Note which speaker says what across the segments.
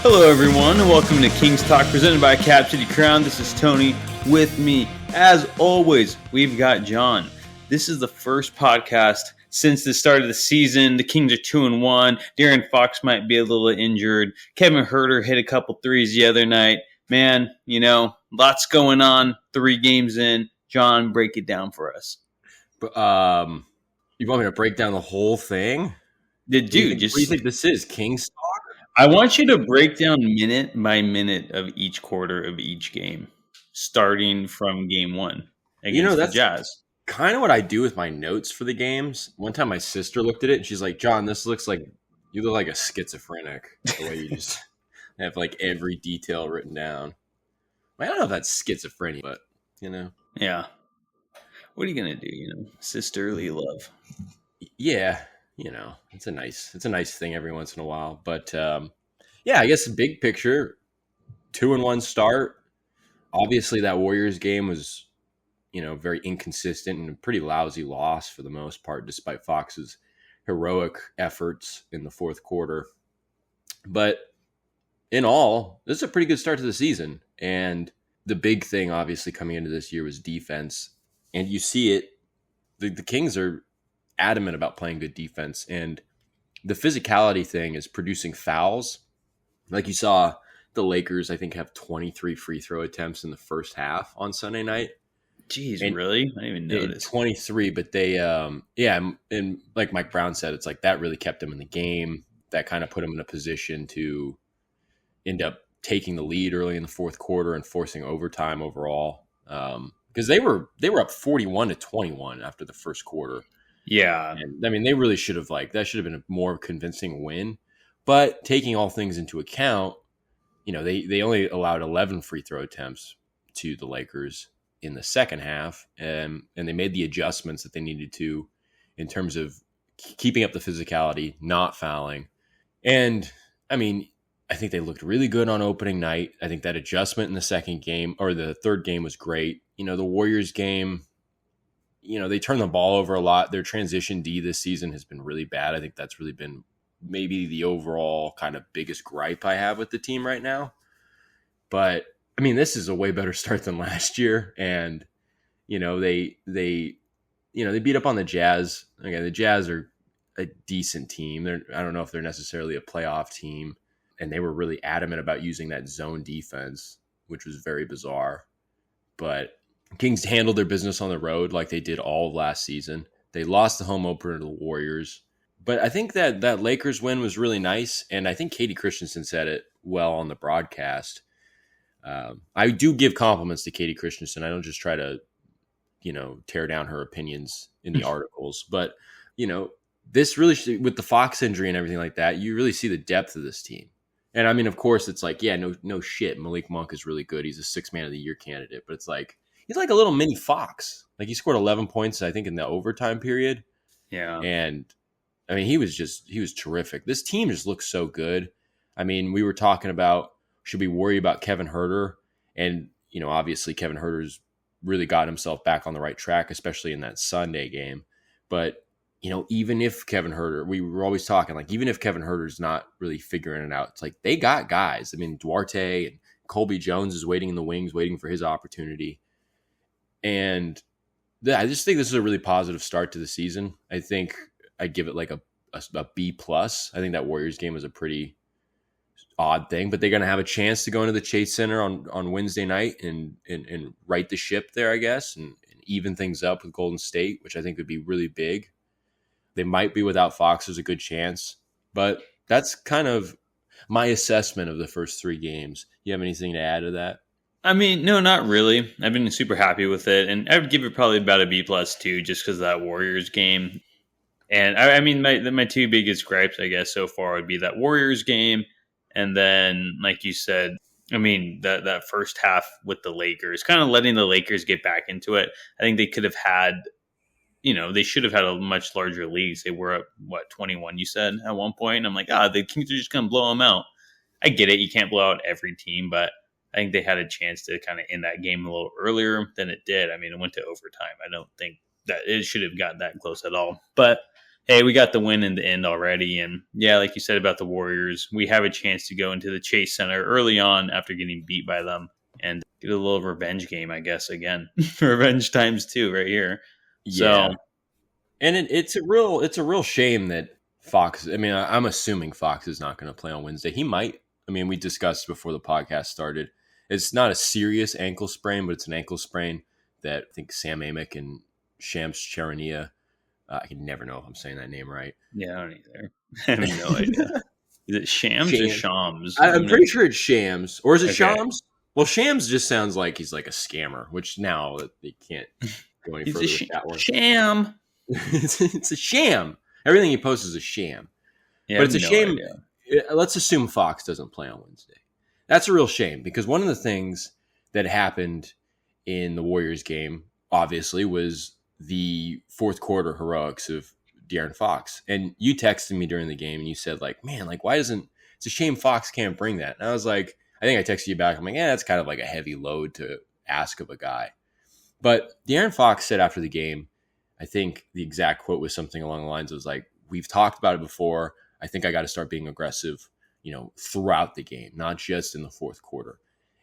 Speaker 1: Hello, everyone, and welcome to Kings Talk, presented by Cap City Crown. This is Tony with me. As always, we've got John. This is the first podcast since the start of the season. The Kings are 2-1. De'Aaron Fox might be a little injured. Kevin Huerter hit a couple threes the other night. Man, lots going on. 3 games in. John, break it down for us.
Speaker 2: You want me to break down the whole thing?
Speaker 1: What do you
Speaker 2: think this is? Kings Talk?
Speaker 1: I want you to break down minute by minute of each quarter of each game, starting from game 1 against the Jazz.
Speaker 2: Kind of what I do with my notes for the games. One time my sister looked at it and she's like, John, you look like a schizophrenic. The way you just have like every detail written down. I don't know if that's schizophrenia, but
Speaker 1: Yeah. What are you going to do? Sisterly love.
Speaker 2: Yeah. It's a nice thing every once in a while. But I guess the big picture, 2-1 start. Obviously that Warriors game was, very inconsistent and a pretty lousy loss for the most part, despite Fox's heroic efforts in the fourth quarter. But in all, this is a pretty good start to the season. And the big thing, obviously, coming into this year was defense. And you see it. The Kings are adamant about playing good defense, and the physicality thing is producing fouls. Like you saw the Lakers, I think, have 23 free throw attempts in the first half on Sunday night.
Speaker 1: Jeez, and really? I didn't even notice.
Speaker 2: 23, but they, and like Mike Brown said, it's like that really kept them in the game. That kind of put them in a position to end up taking the lead early in the fourth quarter and forcing overtime overall. Because they were up 41-21 after the first quarter.
Speaker 1: Yeah.
Speaker 2: And, they really should have that should have been a more convincing win. But taking all things into account, they only allowed 11 free throw attempts to the Lakers in the second half. And they made the adjustments that they needed to in terms of keeping up the physicality, not fouling. And, I think they looked really good on opening night. I think that adjustment in the second game or the third game was great. The Warriors game, they turn the ball over a lot. Their transition D this season has been really bad. I think that's really been maybe the overall kind of biggest gripe I have with the team right now. But this is a way better start than last year. And, they beat up on the Jazz. Again, the Jazz are a decent team. I don't know if they're necessarily a playoff team. And they were really adamant about using that zone defense, which was very bizarre. But Kings handled their business on the road like they did all of last season. They lost the home opener to the Warriors. But I think that Lakers win was really nice. And I think Katie Christensen said it well on the broadcast. I do give compliments to Katie Christensen. I don't just try to, tear down her opinions in the articles. But, this really, with the Fox injury and everything like that, you really see the depth of this team. And of course, it's like, no shit. Malik Monk is really good. He's a 6th man of the year candidate. But it's like, he's like a little mini Fox. Like he scored 11 points, I think, in the overtime period.
Speaker 1: Yeah.
Speaker 2: And he was terrific. This team just looks so good. We were talking about, should we worry about Kevin Huerter? And, obviously Kevin Huerter's really got himself back on the right track, especially in that Sunday game. But, even if Kevin Huerter, we were always talking, like, even if Kevin Huerter's not really figuring it out, it's like they got guys. Duarte and Colby Jones is waiting in the wings, waiting for his opportunity. And I just think this is a really positive start to the season. I think I give it like a B+. I think that Warriors game was a pretty odd thing, but they're going to have a chance to go into the Chase Center on Wednesday night and right the ship there, I guess, and even things up with Golden State, which I think would be really big. They might be without Fox. There's a good chance, but that's kind of my assessment of the first 3 games. You have anything to add to that?
Speaker 1: No, not really. I've been super happy with it, and I would give it probably about a B+ too, just because of that Warriors game. And my 2 biggest gripes, I guess, so far would be that Warriors game, and then, like you said, that first half with the Lakers, kind of letting the Lakers get back into it. I think they could have had, they should have had a much larger lead. They were up, 21, you said, at one point. And I'm like, the Kings are just going to blow them out. I get it. You can't blow out every team, but I think they had a chance to kind of end that game a little earlier than it did. It went to overtime. I don't think that it should have gotten that close at all. But hey, we got the win in the end already. And yeah, like you said about the Warriors, we have a chance to go into the Chase Center early on after getting beat by them and get a little revenge game, I guess, again. Revenge times two right here.
Speaker 2: Yeah,
Speaker 1: So,
Speaker 2: and it's a real shame that Fox. I mean, I'm assuming Fox is not going to play on Wednesday. He might. I mean, we discussed before the podcast started. It's not a serious ankle sprain, but it's an ankle sprain that I think Sam Amick and Shams Charania. I can never know if I'm saying that name right.
Speaker 1: yeah, I don't either. I have no idea. Is it Shams or
Speaker 2: Sham.
Speaker 1: Shams?
Speaker 2: I'm pretty sure it's Shams, or is it
Speaker 1: Okay.
Speaker 2: Shams? Well, Shams just sounds like he's like a scammer, which now they can't go any
Speaker 1: It's
Speaker 2: further with that one.
Speaker 1: sham.
Speaker 2: It's a sham. Everything he posts is a sham.
Speaker 1: Yeah,
Speaker 2: But it's
Speaker 1: I
Speaker 2: a
Speaker 1: have no
Speaker 2: shame.
Speaker 1: idea.
Speaker 2: Let's assume Fox doesn't play on Wednesday. That's a real shame because one of the things that happened in the Warriors game, obviously, was the fourth quarter heroics of De'Aaron Fox. And you texted me during the game and you said, like, man, like, why doesn't it's a shame Fox can't bring that? And I was like, I think I texted you back. I'm like, yeah, that's kind of like a heavy load to ask of a guy. But De'Aaron Fox said after the game, I think the exact quote was something along the lines of like, we've talked about it before. I think I got to start being aggressive, throughout the game, not just in the fourth quarter.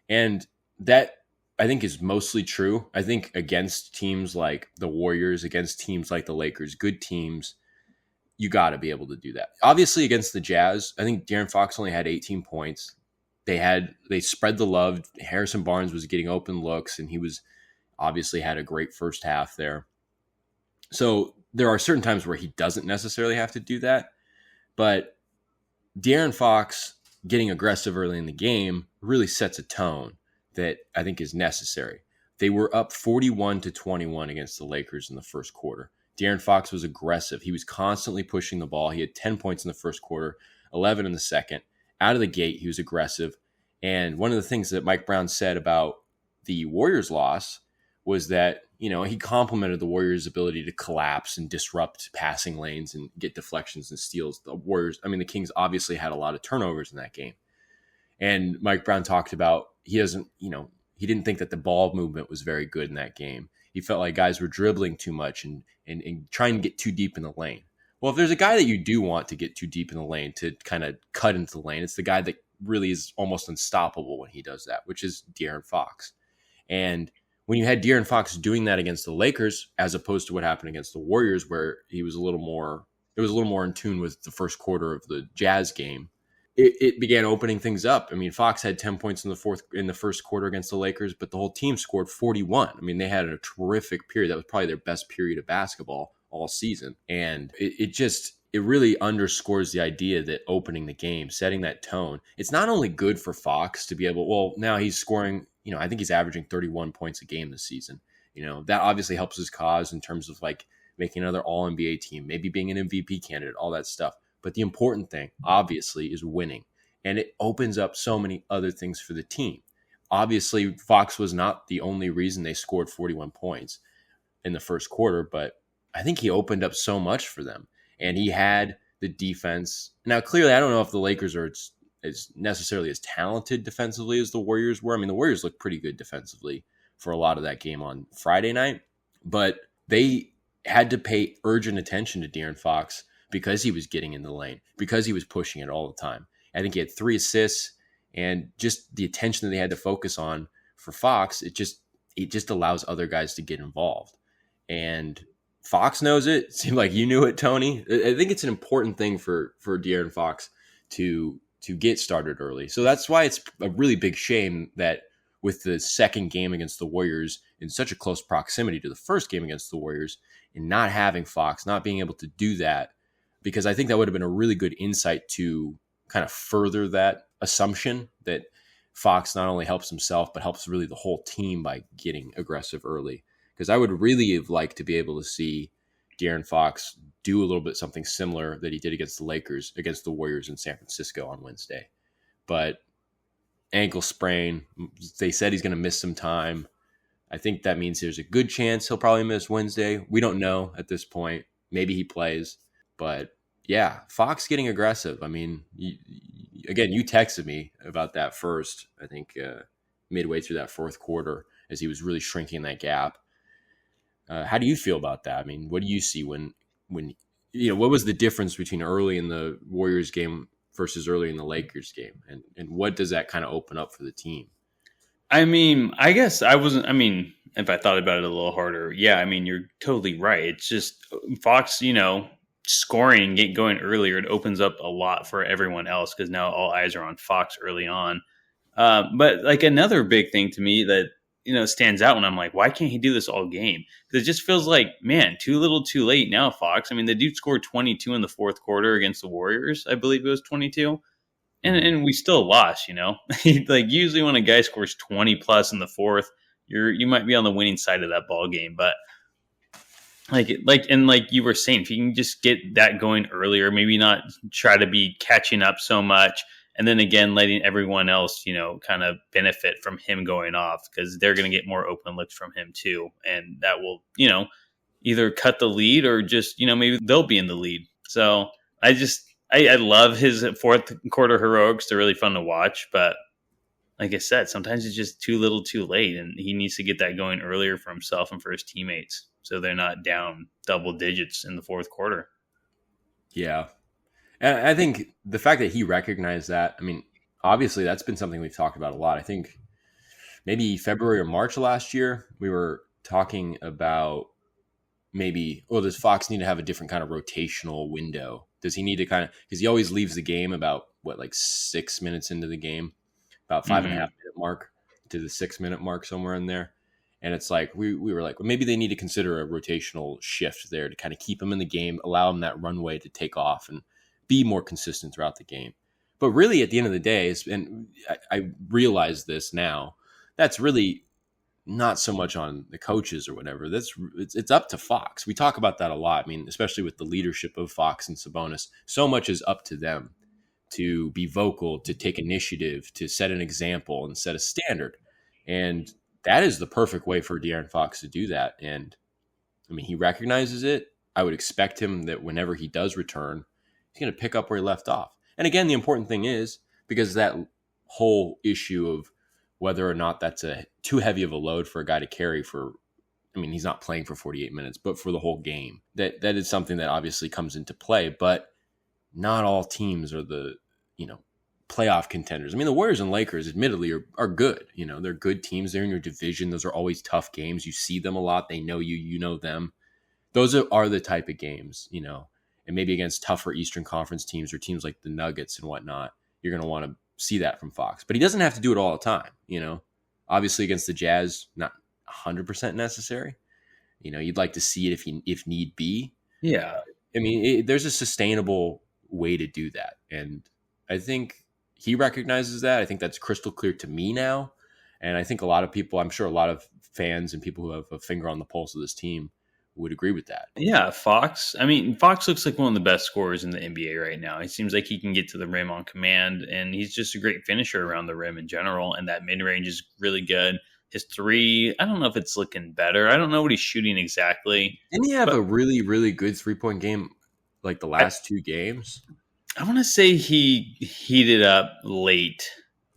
Speaker 2: And that I think is mostly true. I think against teams like the Warriors, against teams like the Lakers, good teams, you got to be able to do that. Obviously against the Jazz, I think De'Aaron Fox only had 18 points. They spread the love. Harrison Barnes was getting open looks and he was obviously had a great first half there. So there are certain times where he doesn't necessarily have to do that, but De'Aaron Fox getting aggressive early in the game really sets a tone that I think is necessary. They were up 41-21 against the Lakers in the first quarter. De'Aaron Fox was aggressive. He was constantly pushing the ball. He had 10 points in the first quarter, 11 in the second. Out of the gate, he was aggressive. And one of the things that Mike Brown said about the Warriors loss was that, he complimented the Warriors' ability to collapse and disrupt passing lanes and get deflections and steals. The Kings obviously had a lot of turnovers in that game. And Mike Brown talked about he didn't think that the ball movement was very good in that game. He felt like guys were dribbling too much and trying to get too deep in the lane. Well, if there's a guy that you do want to get too deep in the lane to kind of cut into the lane, it's the guy that really is almost unstoppable when he does that, which is De'Aaron Fox. And when you had De'Aaron Fox doing that against the Lakers, as opposed to what happened against the Warriors, where it was a little more in tune with the first quarter of the Jazz game, it began opening things up. I mean, Fox had 10 points in the first quarter against the Lakers, but the whole team scored 41. I mean, they had a terrific period. That was probably their best period of basketball all season. And it really underscores the idea that opening the game, setting that tone, it's not only good for Fox to be able, now he's scoring, I think he's averaging 31 points a game this season. That obviously helps his cause in terms of like making another all NBA team, maybe being an MVP candidate, all that stuff. But the important thing, obviously, is winning. And it opens up so many other things for the team. Obviously, Fox was not the only reason they scored 41 points in the first quarter, but I think he opened up so much for them. And he had the defense. Now, clearly, I don't know if the Lakers are as necessarily as talented defensively as the Warriors were. I mean, the Warriors looked pretty good defensively for a lot of that game on Friday night, but they had to pay urgent attention to De'Aaron Fox because he was getting in the lane, because he was pushing it all the time. I think he had 3 assists, and just the attention that they had to focus on for Fox, it just allows other guys to get involved. And Fox knows it. It seemed like you knew it, Tony. I think it's an important thing for De'Aaron Fox to get started early. So that's why it's a really big shame that with the second game against the Warriors in such a close proximity to the first game against the Warriors and not having Fox, not being able to do that, because I think that would have been a really good insight to kind of further that assumption that Fox not only helps himself, but helps really the whole team by getting aggressive early. Because I would really have liked to be able to see De'Aaron Fox do a little bit something similar that he did against the Lakers, against the Warriors in San Francisco on Wednesday. But ankle sprain, they said he's going to miss some time. I think that means there's a good chance he'll probably miss Wednesday. We don't know at this point. Maybe he plays. But yeah, Fox getting aggressive. I mean, you texted me about that first, I think midway through that fourth quarter as he was really shrinking that gap. How do you feel about that? I mean, what do you see when what was the difference between early in the Warriors game versus early in the Lakers game, and what does that kind of open up for the team?
Speaker 1: I mean, I guess I wasn't. I mean, if I thought about it a little harder, yeah. I mean, you're totally right. It's just Fox, scoring and get going earlier. It opens up a lot for everyone else because now all eyes are on Fox early on. But like another big thing to me that stands out when I'm like, why can't he do this all game? Because it just feels like, man, too little, too late now. Fox. I mean, the dude scored 22 in the fourth quarter against the Warriors. I believe it was 22. And we still lost. Like usually when a guy scores 20 plus in the fourth, you might be on the winning side of that ball game. But like you were saying, if you can just get that going earlier, maybe not try to be catching up so much, and then again letting everyone else, kind of benefit from him going off because they're going to get more open looks from him too, and that will either cut the lead or just maybe they'll be in the lead. So I love his fourth quarter heroics. They're really fun to watch. But like I said, sometimes it's just too little too late. And he needs to get that going earlier for himself and for his teammates so they're not down double digits in the fourth quarter.
Speaker 2: Yeah. And I think the fact that he recognized that, I mean, obviously that's been something we've talked about a lot. I think maybe February or March last year, we were talking about maybe, does Fox need to have a different kind of rotational window? Does he need to because he always leaves the game about 6 minutes into the game, about 5.5 minute mark to the 6 minute mark, somewhere in there. And it's like, we were like, well, maybe they need to consider a rotational shift there to kind of keep him in the game, allow him that runway to take off and be more consistent throughout the game. But really at the end of the day, and I realize this now, that's really not so much on the coaches or whatever. It's up to Fox. We talk about that a lot. I mean, especially with the leadership of Fox and Sabonis, so much is up to them to be vocal, to take initiative, to set an example and set a standard. And that is the perfect way for De'Aaron Fox to do that. And I mean, he recognizes it. I would expect him that whenever he does return, he's going to pick up where he left off. And again, the important thing is, because that whole issue of whether or not that's too heavy of a load for a guy to carry he's not playing for 48 minutes, but for the whole game. That is something that obviously comes into play, but not all teams are the, playoff contenders. I mean, the Warriors and Lakers admittedly are good. They're good teams. They're in your division. Those are always tough games. You see them a lot. They know you, you know them. Those are the type of games, and maybe against tougher Eastern Conference teams or teams like the Nuggets and whatnot, you're going to want to see that from Fox. But he doesn't have to do it all the time, Obviously against the Jazz, not 100% necessary. You'd like to see it if need be.
Speaker 1: Yeah.
Speaker 2: I mean, there's a sustainable way to do that. And I think he recognizes that. I think that's crystal clear to me now. And I think a lot of people, I'm sure a lot of fans and people who have a finger on the pulse of this team would agree with that.
Speaker 1: Yeah, Fox. I mean, Fox looks like one of the best scorers in the NBA right now. It seems like he can get to the rim on command, and he's just a great finisher around the rim in general, and that mid-range is really good. His three, I don't know if it's looking better. I don't know what he's shooting exactly.
Speaker 2: Didn't he have a really, really good three-point game like the last two games?
Speaker 1: I want to say he heated up late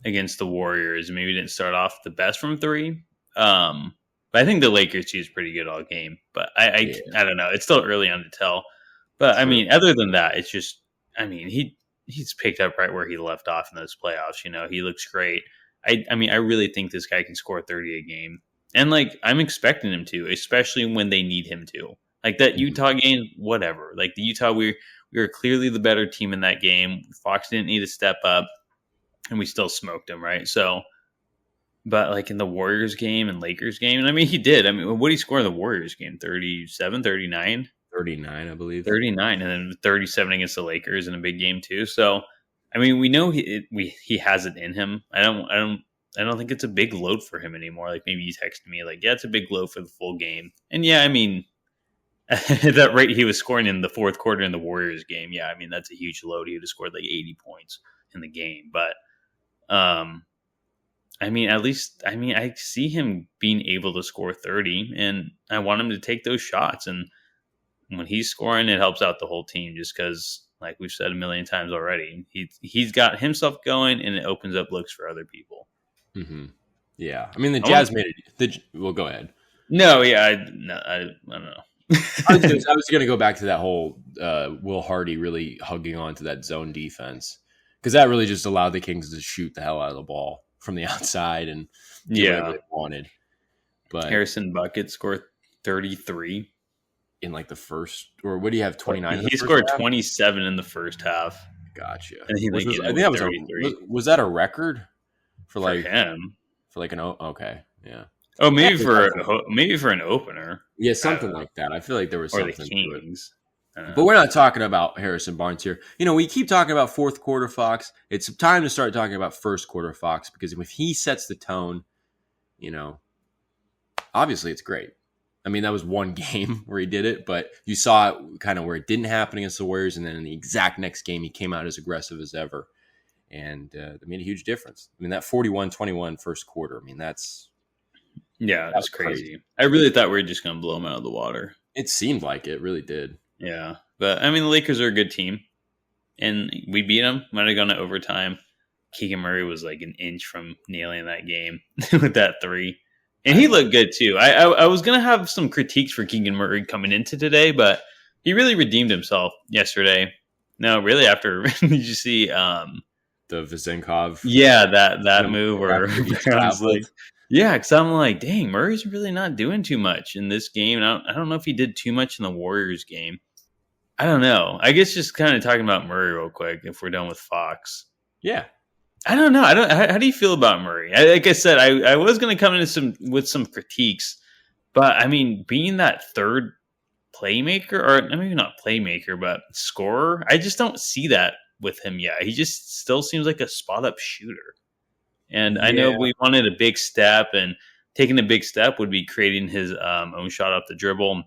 Speaker 1: against the Warriors. Maybe didn't start off the best from three. But I think the Lakers too is pretty good all game. But I don't know. It's still early on to tell. But I mean, other than that, it's just, I mean, he's picked up right where he left off in those playoffs. He looks great. I mean, I really think this guy can score 30 a game. And like, I'm expecting him to, especially when they need him to. Like that Utah game, whatever. Like the Utah, we were clearly the better team in that game. Fox didn't need to step up, and we still smoked him, right? So, but like in the Warriors game and Lakers game, and I mean, he did. I mean, what did he score in the Warriors game? 37, 39?
Speaker 2: 39, I believe.
Speaker 1: 39, and then 37 against the Lakers in a big game too. So, I mean, we know he has it in him. I don't think it's a big load for him anymore. Like maybe he texted me like, yeah, it's a big load for the full game. And yeah, I mean, at that rate he was scoring in the fourth quarter in the Warriors game. Yeah, I mean, that's a huge load. He would have scored like 80 points in the game. But, I mean, at least, I mean, I see him being able to score 30, and I want him to take those shots. And when he's scoring, it helps out the whole team just because, like we've said a million times already, he's got himself going, and it opens up looks for other people.
Speaker 2: Mm-hmm. Yeah. I mean, the Jazz made it. Well, go ahead.
Speaker 1: No, yeah, I don't know.
Speaker 2: I was going to go back to that whole Will Hardy really hugging on to that zone defense, because that really just allowed the Kings to shoot the hell out of the ball from the outside and get whatever
Speaker 1: Yeah.
Speaker 2: they wanted. But
Speaker 1: Harrison Bucket scored 33.
Speaker 2: in like the first, or what do you have, 29 in the
Speaker 1: He
Speaker 2: first
Speaker 1: scored
Speaker 2: half?
Speaker 1: 27 in the first half.
Speaker 2: Gotcha.
Speaker 1: And he like
Speaker 2: I
Speaker 1: ended
Speaker 2: think
Speaker 1: with
Speaker 2: that was
Speaker 1: 33
Speaker 2: was that a record for
Speaker 1: for
Speaker 2: like
Speaker 1: him.
Speaker 2: an okay, yeah.
Speaker 1: Oh,
Speaker 2: Yeah,
Speaker 1: maybe for an opener.
Speaker 2: yeah, something like that. I feel like there was
Speaker 1: Or the
Speaker 2: something to it.
Speaker 1: Kings. I don't
Speaker 2: But
Speaker 1: know.
Speaker 2: we're not talking about Harrison Barnes here. We keep talking about fourth quarter Fox. It's time to start talking about first quarter Fox, because if he sets the tone, obviously it's great. I mean, that was one game where he did it, but you saw it kind of where it didn't happen against the Warriors, and then in the exact next game, he came out as aggressive as ever, and it made a huge difference. I mean, that 41-21 first quarter, I mean, that's
Speaker 1: That's crazy. I really thought we were just going to blow him out of the water.
Speaker 2: It seemed like it really did.
Speaker 1: Yeah. But, I mean, the Lakers are a good team, and we beat them. Might have gone to overtime. Keegan Murray was like an inch from nailing that game with that three. And he looked good, too. I was going to have some critiques for Keegan Murray coming into today, but he really redeemed himself yesterday. No, really, after did you see
Speaker 2: the Vezenkov?
Speaker 1: Yeah, that move where Brown's like, yeah, because I'm like, dang, Murray's really not doing too much in this game. And I don't know if he did too much in the Warriors game. I don't know. I guess just kind of talking about Murray real quick, if we're done with Fox.
Speaker 2: Yeah.
Speaker 1: I don't know. How do you feel about Murray? Like I said, I was going to come into with some critiques, but I mean, being that third playmaker, or maybe not playmaker, but scorer, I just don't see that with him yet. He just still seems like a spot up shooter. And I know we wanted a big step, and taking a big step would be creating his own shot off the dribble.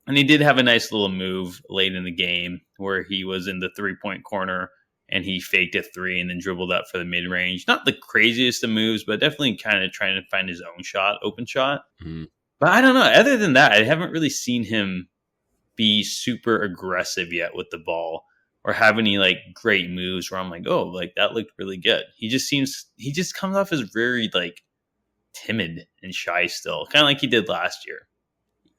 Speaker 1: And he did have a nice little move late in the game where he was in the 3-point corner and he faked a three and then dribbled up for the mid range. Not the craziest of moves, but definitely kind of trying to find his own shot, open shot.
Speaker 2: Mm-hmm.
Speaker 1: But I don't know. Other than that, I haven't really seen him be super aggressive yet with the ball, or have any like great moves where I'm like, oh, like that looked really good. He just comes off as very like timid and shy still, kind of like he did last year.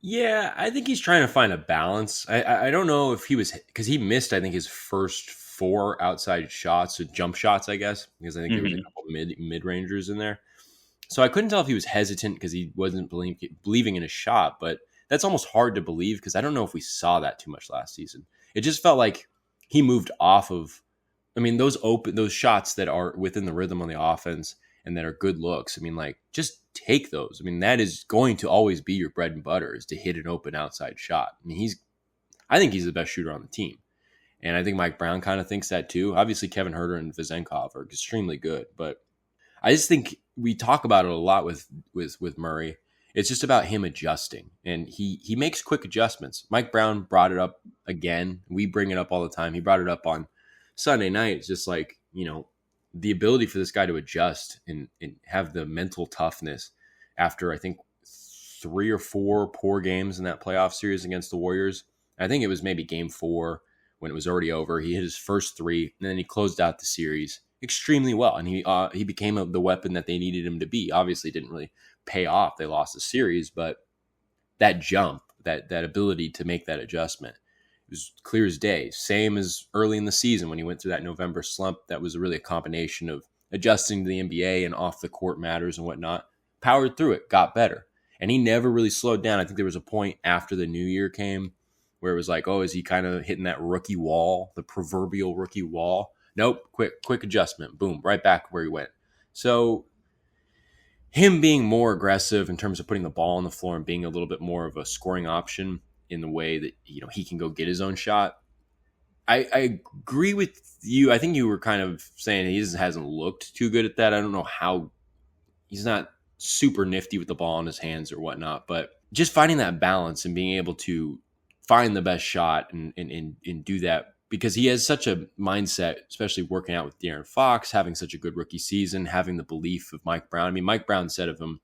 Speaker 2: Yeah, I think he's trying to find a balance. I don't know if he was, because he missed, I think, his first 4 outside shots, so jump shots, I guess, because I think there was a couple mid rangers in there. So I couldn't tell if he was hesitant because he wasn't believing in his shot, but that's almost hard to believe because I don't know if we saw that too much last season. It just felt like he moved off of, I mean, those shots that are within the rhythm on the offense and that are good looks. I mean, like, just take those. I mean, that is going to always be your bread and butter, is to hit an open outside shot. I mean, I think he's the best shooter on the team. And I think Mike Brown kind of thinks that too. Obviously, Kevin Huerter and Vezenkov are extremely good, but I just think we talk about it a lot with Murray. It's just about him adjusting, and he makes quick adjustments. Mike Brown brought it up again. We bring it up all the time. He brought it up on Sunday night. It's just like, the ability for this guy to adjust and have the mental toughness after, I think, 3 or 4 poor games in that playoff series against the Warriors. I think it was maybe game 4 when it was already over. He hit his first 3, and then he closed out the series extremely well, and he became the weapon that they needed him to be. Obviously, it didn't really pay off. They lost the series, but that jump, that ability to make that adjustment, it was clear as day. Same as early in the season when he went through that November slump. That was really a combination of adjusting to the NBA and off the court matters and whatnot. Powered through it, got better, and he never really slowed down. I think there was a point after the new year came where it was like, oh, is he kind of hitting that rookie wall, the proverbial rookie wall? Nope, quick adjustment, boom, right back where he went. So him being more aggressive in terms of putting the ball on the floor and being a little bit more of a scoring option in the way that he can go get his own shot. I agree with you. I think you were kind of saying he hasn't looked too good at that. I don't know how. He's not super nifty with the ball in his hands or whatnot, but just finding that balance and being able to find the best shot and do that, because he has such a mindset, especially working out with De'Aaron Fox, having such a good rookie season, having the belief of Mike Brown. I mean, Mike Brown said of him,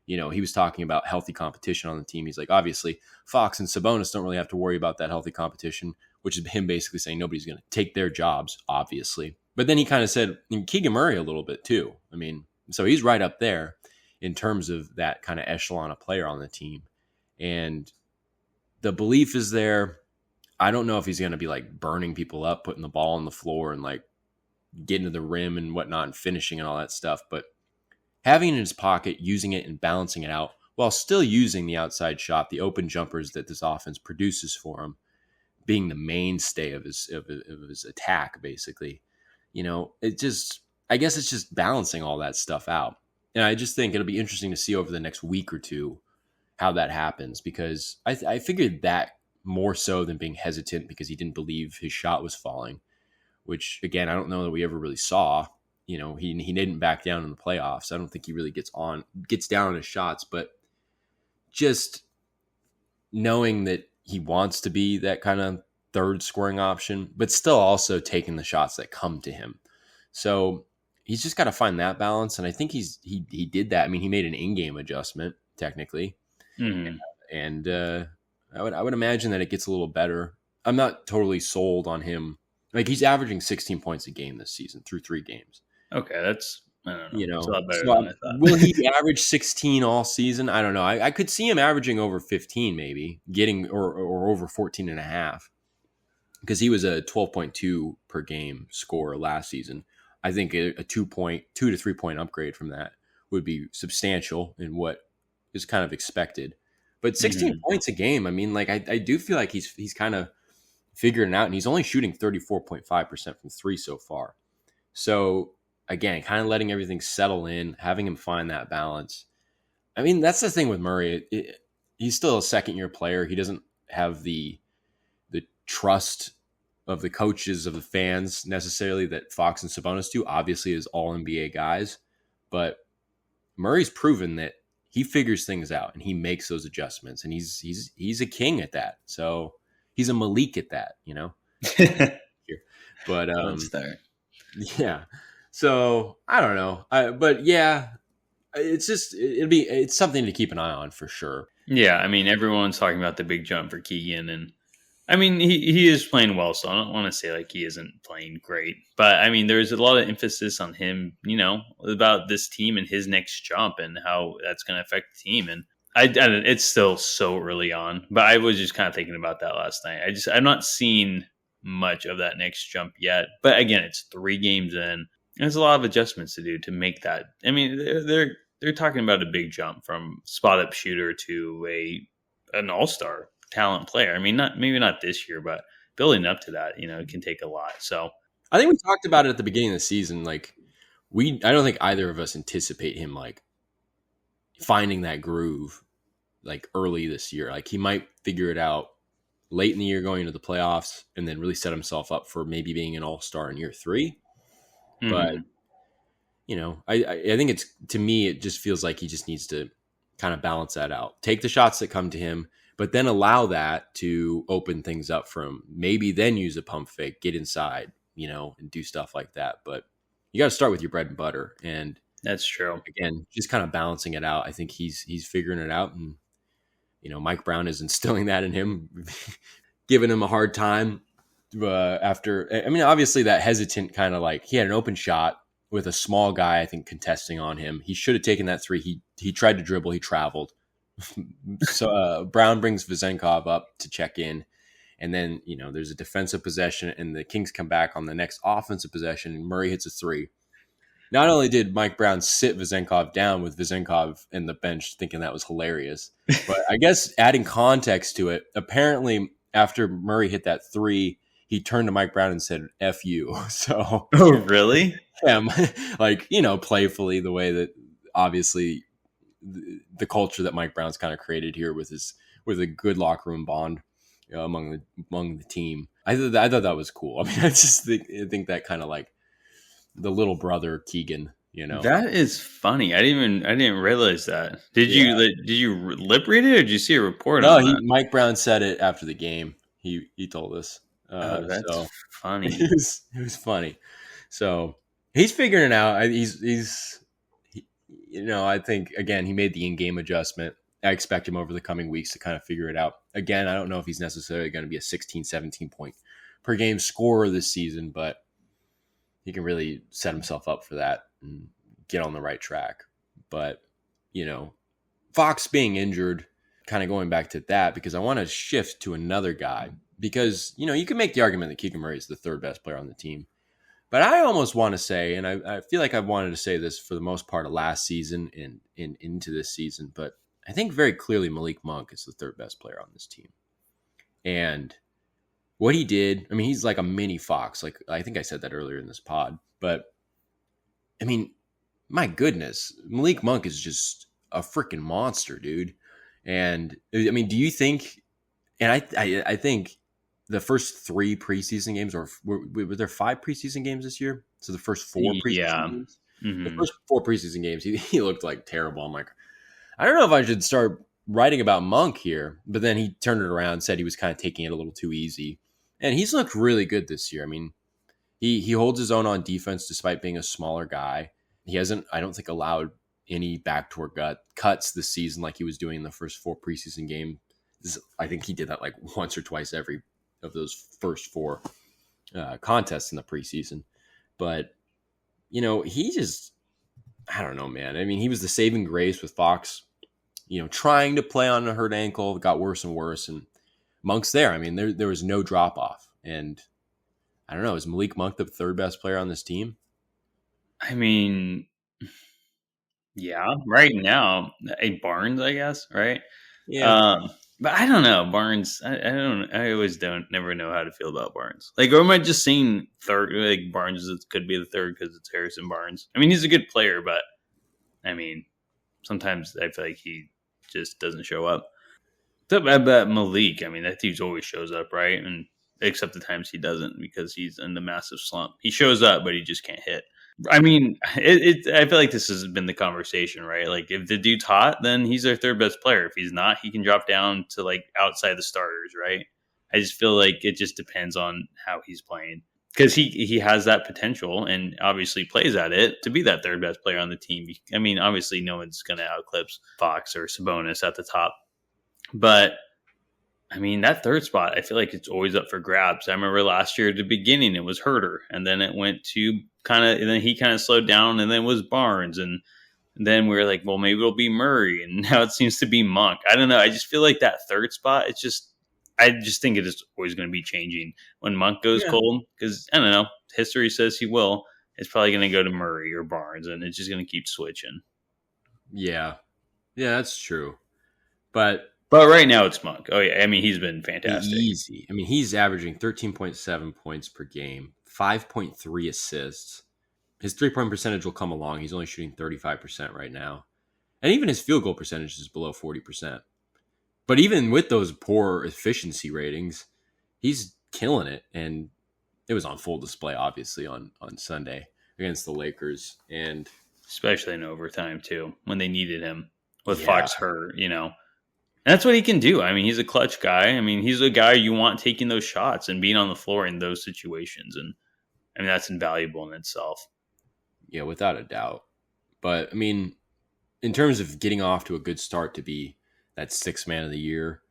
Speaker 2: he was talking about healthy competition on the team. He's like, obviously, Fox and Sabonis don't really have to worry about that healthy competition, which is him basically saying nobody's going to take their jobs, obviously. But then he kind of said, and Keegan Murray a little bit too. I mean, so he's right up there in terms of that kind of echelon of player on the team. And the belief is there. I don't know if he's going to be like burning people up, putting the ball on the floor and like getting to the rim and whatnot and finishing and all that stuff. But having it in his pocket, using it and balancing it out while still using the outside shot, the open jumpers that this offense produces for him, being the mainstay of his attack, basically. I guess it's just balancing all that stuff out. And I just think it'll be interesting to see over the next week or two how that happens, because I figured that more so than being hesitant because he didn't believe his shot was falling, which, again, I don't know that we ever really saw. He didn't back down in the playoffs. I don't think he really gets down on his shots, but just knowing that he wants to be that kind of third scoring option, but still also taking the shots that come to him. So he's just got to find that balance. And I think he did that. I mean, he made an in-game adjustment technically. Mm-hmm. And I would imagine that it gets a little better. I'm not totally sold on him. Like, he's averaging 16 points a game this season through 3 games.
Speaker 1: Okay, that's, I don't know. It's a lot better than I thought.
Speaker 2: Will he average 16 all season? I don't know. I could see him averaging over 15 maybe, getting or over 14 and a half, because he was a 12.2 per game scorer last season. I think a 2 to 3 point upgrade from that would be substantial in what is kind of expected. But 16 points a game, I mean, like, I do feel like he's kind of figuring it out, and he's only shooting 34.5% from 3 so far. So, again, kind of letting everything settle in, having him find that balance. I mean, that's the thing with Murray. He's still a second-year player. He doesn't have the trust of the coaches, of the fans necessarily that Fox and Sabonis do. Obviously, as all NBA guys. But Murray's proven that he figures things out and he makes those adjustments, and he's a king at that. So he's a Malik at that, But yeah. So I don't know. But yeah, it's something to keep an eye on for sure.
Speaker 1: Yeah, I mean, everyone's talking about the big jump for Keegan, and I mean, he is playing well, so I don't want to say like he isn't playing great. But I mean, there's a lot of emphasis on him, about this team and his next jump and how that's going to affect the team. And it's still so early on, but I was just kind of thinking about that last night. I'm not seeing much of that next jump yet. But again, it's 3 games in, and there's a lot of adjustments to do to make that. I mean, they're talking about a big jump from spot up shooter to an all-star talent player. I mean, maybe not this year, but building up to that, it can take a lot. So
Speaker 2: I think we talked about it at the beginning of the season. Like, I don't think either of us anticipate him like finding that groove like early this year. Like, he might figure it out late in the year going into the playoffs and then really set himself up for maybe being an all-star in year 3. Mm-hmm. But I think to me, it just feels like he just needs to kind of balance that out. Take the shots that come to him, but then allow that to open things up for him. Maybe then use a pump fake, get inside, and do stuff like that. But you got to start with your bread and butter. And
Speaker 1: that's true.
Speaker 2: Again, just kind of balancing it out. I think he's figuring it out. And, Mike Brown is instilling that in him, giving him a hard time after. I mean, obviously that hesitant kind of like, he had an open shot with a small guy, I think, contesting on him. He should have taken that 3. He tried to dribble. He traveled. So Brown brings Vezenkov up to check in, and then there's a defensive possession, and the Kings come back on the next offensive possession, and Murray hits a 3. Not only did Mike Brown sit Vezenkov down with Vezenkov in the bench thinking that was hilarious, but I guess adding context to it, apparently after Murray hit that 3, he turned to Mike Brown and said, "F you." So,
Speaker 1: oh, really?
Speaker 2: Yeah, like, playfully, the way that obviously the culture that Mike Brown's kind of created here with a good locker room bond among the team. I thought that was cool. I mean, I think that kind of like the little brother Keegan,
Speaker 1: That is funny. I didn't realize that. Did you lip read it, or did you see a report on that?
Speaker 2: Mike Brown said it after the game. He told us.
Speaker 1: That's funny.
Speaker 2: It was funny. So he's figuring it out. I think, again, he made the in-game adjustment. I expect him over the coming weeks to kind of figure it out. Again, I don't know if he's necessarily going to be a 16, 17 point per game scorer this season, but he can really set himself up for that and get on the right track. But, Fox being injured kind of going back to that because I want to shift to another guy because, you can make the argument that Keegan Murray is the third best player on the team. But I almost want to say, and I feel like I've wanted to say this for the most part of last season and into this season, but I think very clearly Malik Monk is the third best player on this team. And what he did, I mean, he's like a mini Fox. Like, I think I said that earlier in this pod. But, I mean, my goodness, Malik Monk is just a freaking monster, dude. And, I mean, do you think, and I think the first 3 preseason games, or were there 5 preseason games this year? So the first 4 preseason games? Mm-hmm. The first 4 preseason games, he looked like terrible. I'm like, I don't know if I should start writing about Monk here. But then he turned it around and said he was kind of taking it a little too easy. And he's looked really good this year. I mean, he holds his own on defense despite being a smaller guy. He hasn't, I don't think, allowed any backdoor cuts this season like he was doing in the first 4 preseason games. I think he did that like once or twice every of those first 4 contests in the preseason. But, he just, I don't know, man. I mean, he was the saving grace with Fox, trying to play on a hurt ankle. It got worse and worse. And Monk's there. I mean, there was no drop off. And I don't know, is Malik Monk the third best player on this team?
Speaker 1: I mean, yeah, right now, Barnes, I guess, right?
Speaker 2: Yeah.
Speaker 1: But I don't know, Barnes. I always never know how to feel about Barnes. Like, or am I just saying third? Like, Barnes could be the third because it's Harrison Barnes. I mean, he's a good player, but I mean, sometimes I feel like he just doesn't show up. But Malik, I mean, that dude always shows up, right? And except the times he doesn't because he's in the massive slump. He shows up, but he just can't hit. I mean, I feel like this has been the conversation, right? Like, if the dude's hot, then he's our third best player. If he's not, he can drop down to like outside the starters, right? I just feel like it just depends on how he's playing because he has that potential and obviously plays at it to be that third best player on the team. I mean, obviously, no one's going to outclips Fox or Sabonis at the top, but I mean, that third spot, I feel like it's always up for grabs. I remember last year at the beginning, it was Huerter, and then it went to and then he kind of slowed down, and then it was Barnes, and then we were like, well, maybe it'll be Murray, and now it seems to be Monk. I don't know. I just feel like that third spot, I just think it is always going to be changing when Monk goes cold, because I don't know, history says he will. It's probably going to go to Murray or Barnes, and it's just going to keep switching.
Speaker 2: Yeah, that's true, But
Speaker 1: right now it's Monk. Oh, yeah. I mean, he's been fantastic.
Speaker 2: Easy. I mean, he's averaging 13.7 points per game, 5.3 assists. His 3-point percentage will come along. He's only shooting 35% right now. And even his field goal percentage is below 40%. But even with those poor efficiency ratings, he's killing it. And it was on full display, obviously, on Sunday against the Lakers. And
Speaker 1: especially in overtime, too, when they needed him with Fox hurt, And that's what he can do. I mean, he's a clutch guy. I mean, he's a guy you want taking those shots and being on the floor in those situations. And I mean, that's invaluable in itself.
Speaker 2: Yeah, without a doubt. But I mean, in terms of getting off to a good start to be that 6th man of the year,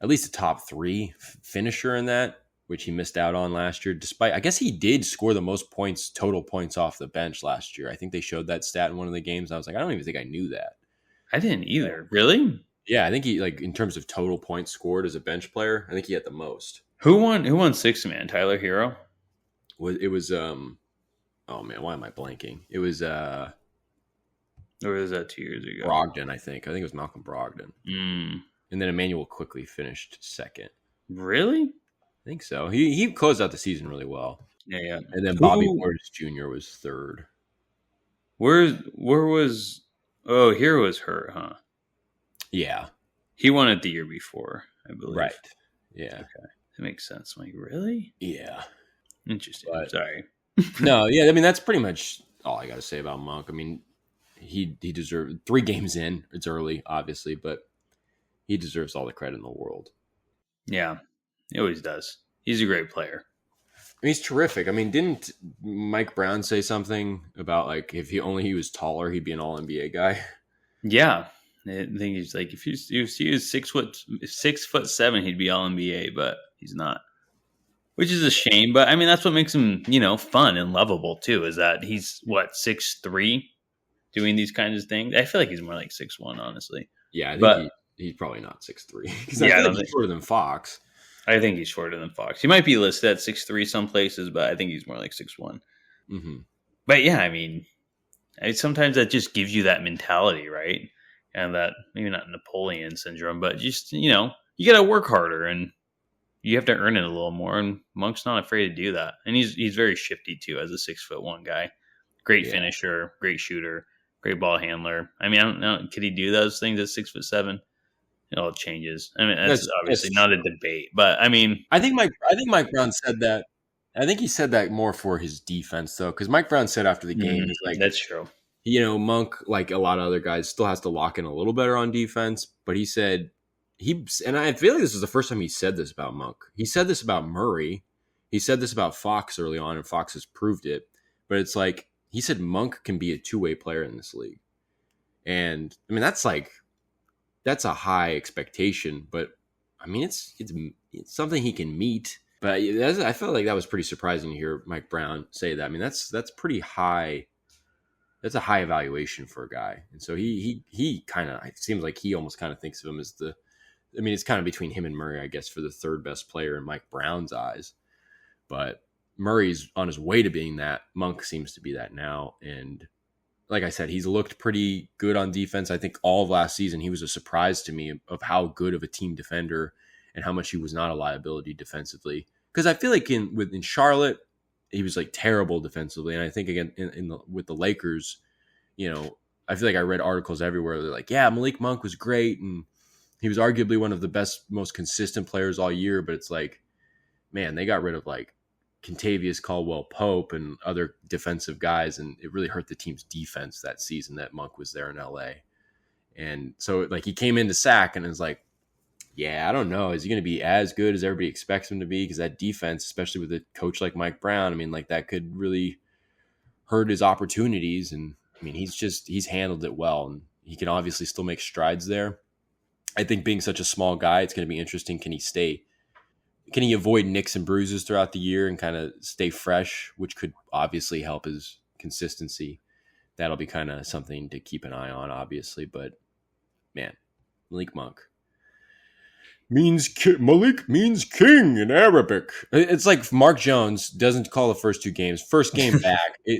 Speaker 2: at least a top 3 finisher in that, which he missed out on last year. Despite, I guess he did score the most points, total points off the bench last year. I think they showed that stat in one of the games. I was like, I don't even think I knew that.
Speaker 1: I didn't either. Really?
Speaker 2: Yeah, I think he, like, in terms of total points scored as a bench player, I think he had the most.
Speaker 1: Who won 6th man? Tyler Hero?
Speaker 2: It was oh man, why am I blanking? It was
Speaker 1: or was that 2 years ago?
Speaker 2: Brogdon, I think. I think it was Malcolm Brogdon. And then Emmanuel quickly finished 2nd.
Speaker 1: Really?
Speaker 2: I think so. He closed out the season really well.
Speaker 1: Yeah.
Speaker 2: And then Bobby Portis Jr. was 3rd.
Speaker 1: Where was Hero was hurt, huh?
Speaker 2: Yeah.
Speaker 1: He won it the year before, I believe.
Speaker 2: Right. Yeah.
Speaker 1: Okay. That makes sense. I'm like, really?
Speaker 2: Yeah.
Speaker 1: Interesting. Sorry.
Speaker 2: No, yeah, I mean, that's pretty much all I got to say about Monk. I mean, he deserved 3 games in. It's early, obviously, but he deserves all the credit in the world.
Speaker 1: Yeah, he always does. He's a great player.
Speaker 2: He's terrific. I mean, didn't Mike Brown say something about, like, if he was taller, he'd be an all-NBA guy?
Speaker 1: Yeah. I think he's like, if he was 6'7", he'd be all NBA, but he's not, which is a shame. But I mean, that's what makes him, fun and lovable too. Is that he's 6'3", doing these kinds of things. I feel like he's more like 6'1", honestly.
Speaker 2: Yeah, I think he's probably not 6'3", because I
Speaker 1: Yeah,
Speaker 2: feel like he's shorter than Fox.
Speaker 1: I think he's shorter than Fox. He might be listed at 6'3" some places, but I think he's more like 6'1".
Speaker 2: Mm-hmm.
Speaker 1: But yeah, I mean, sometimes that just gives you that mentality, right? And that maybe not Napoleon syndrome, but just you got to work harder and you have to earn it a little more. And Monk's not afraid to do that, and he's very shifty too as a 6'1" guy. Great finisher, great shooter, great ball handler. I mean, I don't know, could he do those things at 6'7"? It all changes. I mean, that's obviously not a debate, but I mean,
Speaker 2: I think Mike Brown said that. I think he said that more for his defense, though, because Mike Brown said after the game, he's like,
Speaker 1: that's true.
Speaker 2: Monk, like a lot of other guys, still has to lock in a little better on defense. But he said and I feel like this is the first time he said this about Monk. He said this about Murray. He said this about Fox early on, and Fox has proved it. But it's like he said Monk can be a two-way player in this league, and I mean that's a high expectation. But I mean it's something he can meet. But I felt like that was pretty surprising to hear Mike Brown say that. I mean that's pretty high. That's a high evaluation for a guy. And so he kind of, it seems like he almost kind of thinks of him as it's kind of between him and Murray, I guess, for the third best player in Mike Brown's eyes. But Murray's on his way to being that. Monk seems to be that now. And like I said, he's looked pretty good on defense. I think all of last season, he was a surprise to me of how good of a team defender and how much he was not a liability defensively. Because I feel like in Charlotte, he was like terrible defensively, and I think again with the Lakers, I feel like I read articles everywhere. They're like, yeah, Malik Monk was great, and he was arguably one of the best, most consistent players all year. But it's like, man, they got rid of like Kentavious Caldwell-Pope and other defensive guys, and it really hurt the team's defense that season that Monk was there in LA. And so like he came into Sac and it was like, yeah, I don't know. Is he going to be as good as everybody expects him to be? Because that defense, especially with a coach like Mike Brown, I mean, like that could really hurt his opportunities. And I mean, he's handled it well, and he can obviously still make strides there. I think being such a small guy, it's going to be interesting. Can he avoid nicks and bruises throughout the year and kind of stay fresh, which could obviously help his consistency. That'll be kind of something to keep an eye on, obviously. But man, Malik Monk. Malik means king in Arabic. It's like Mark Jones doesn't call the first two games. First game back, I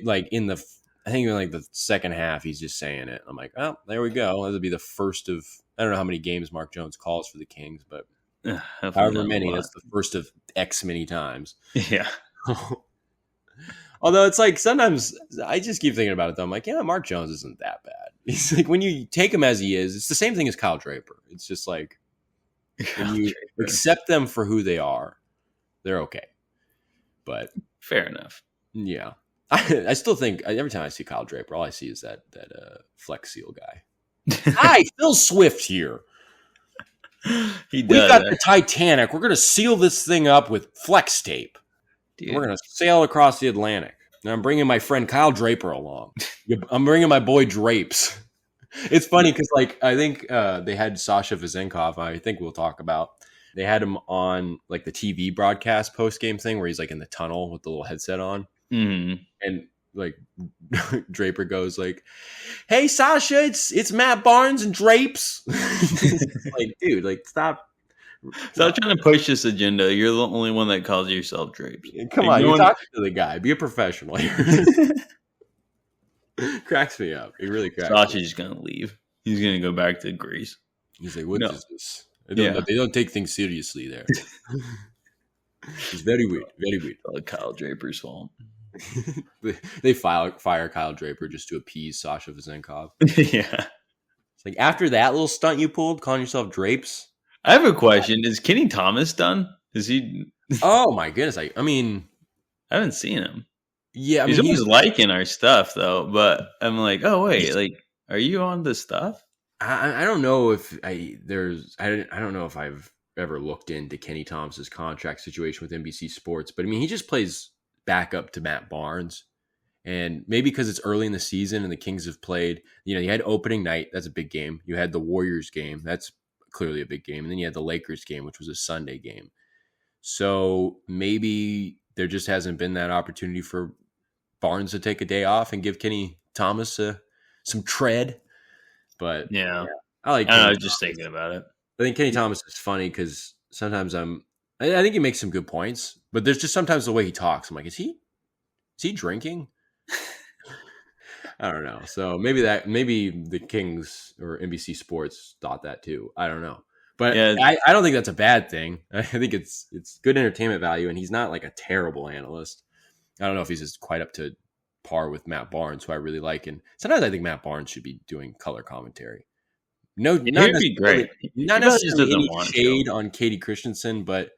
Speaker 2: think in like the second half, he's just saying it. I'm like, oh, there we go. That'll be the first of, I don't know how many games Mark Jones calls for the Kings, but however many, that's the first of X many times.
Speaker 1: Yeah.
Speaker 2: Although it's like sometimes I just keep thinking about it though. I'm like, yeah, Mark Jones isn't that bad. He's like, when you take him as he is, it's the same thing as Kyle Draper. It's just like, when you accept them for who they are, they're okay. But
Speaker 1: fair enough.
Speaker 2: Yeah. I still think every time I see Kyle Draper, all I see is that Flex Seal guy. Hi, Phil Swift here. We got the Titanic. We're going to seal this thing up with flex tape. Dude. We're going to sail across the Atlantic. And I'm bringing my friend Kyle Draper along. I'm bringing my boy Drapes. It's funny because, like, I think they had Sasha Vezenkov. I think we'll talk about. They had him on like the TV broadcast post game thing where he's like in the tunnel with the little headset on, and like Draper goes like, "Hey Sasha, it's Matt Barnes and Drapes." Like, dude, like stop
Speaker 1: trying to push this agenda. You're the only one that calls yourself Drapes.
Speaker 2: Come on, you're talking to the guy. Be a professional here. Cracks me up. He really cracks.
Speaker 1: Sasha's gonna leave. He's gonna go back to Greece.
Speaker 2: He's like, "What is this? They don't take things seriously there." It's very weird. Very weird.
Speaker 1: Kyle Draper's fault.
Speaker 2: They fire Kyle Draper just to appease Sasha Vezenkov.
Speaker 1: Yeah.
Speaker 2: It's like, after that little stunt you pulled, calling yourself Drapes.
Speaker 1: I have a question. Is Kenny Thomas done? Is he?
Speaker 2: Oh my goodness! I mean,
Speaker 1: I haven't seen him.
Speaker 2: Yeah, I
Speaker 1: mean, he's always liking our stuff though. But I'm like, oh wait, like, are you on the stuff?
Speaker 2: I don't know if I don't know if I've ever looked into Kenny Thomas's contract situation with NBC Sports, but I mean, he just plays backup to Matt Barnes, and maybe because it's early in the season and the Kings have played, you had opening night, that's a big game. You had the Warriors game, that's clearly a big game, and then you had the Lakers game, which was a Sunday game. So maybe there just hasn't been that opportunity for Barnes to take a day off and give Kenny Thomas some tread. But
Speaker 1: yeah,
Speaker 2: I like
Speaker 1: I don't know, I
Speaker 2: Kenny
Speaker 1: was just
Speaker 2: Thomas.
Speaker 1: thinking about it.
Speaker 2: I think Kenny Thomas is funny because sometimes I think he makes some good points, but there's just sometimes the way he talks. I'm like, is he drinking? I don't know. So maybe the Kings or NBC Sports thought that too. I don't know. But
Speaker 1: Yeah,
Speaker 2: I don't think that's a bad thing. I think it's good entertainment value, and he's not like a terrible analyst. I don't know if he's just quite up to par with Matt Barnes, who I really like. And sometimes I think Matt Barnes should be doing color commentary. No,
Speaker 1: it would be great.
Speaker 2: not
Speaker 1: He probably just
Speaker 2: necessarily
Speaker 1: doesn't
Speaker 2: any
Speaker 1: want to.
Speaker 2: shade on Katie Christensen, but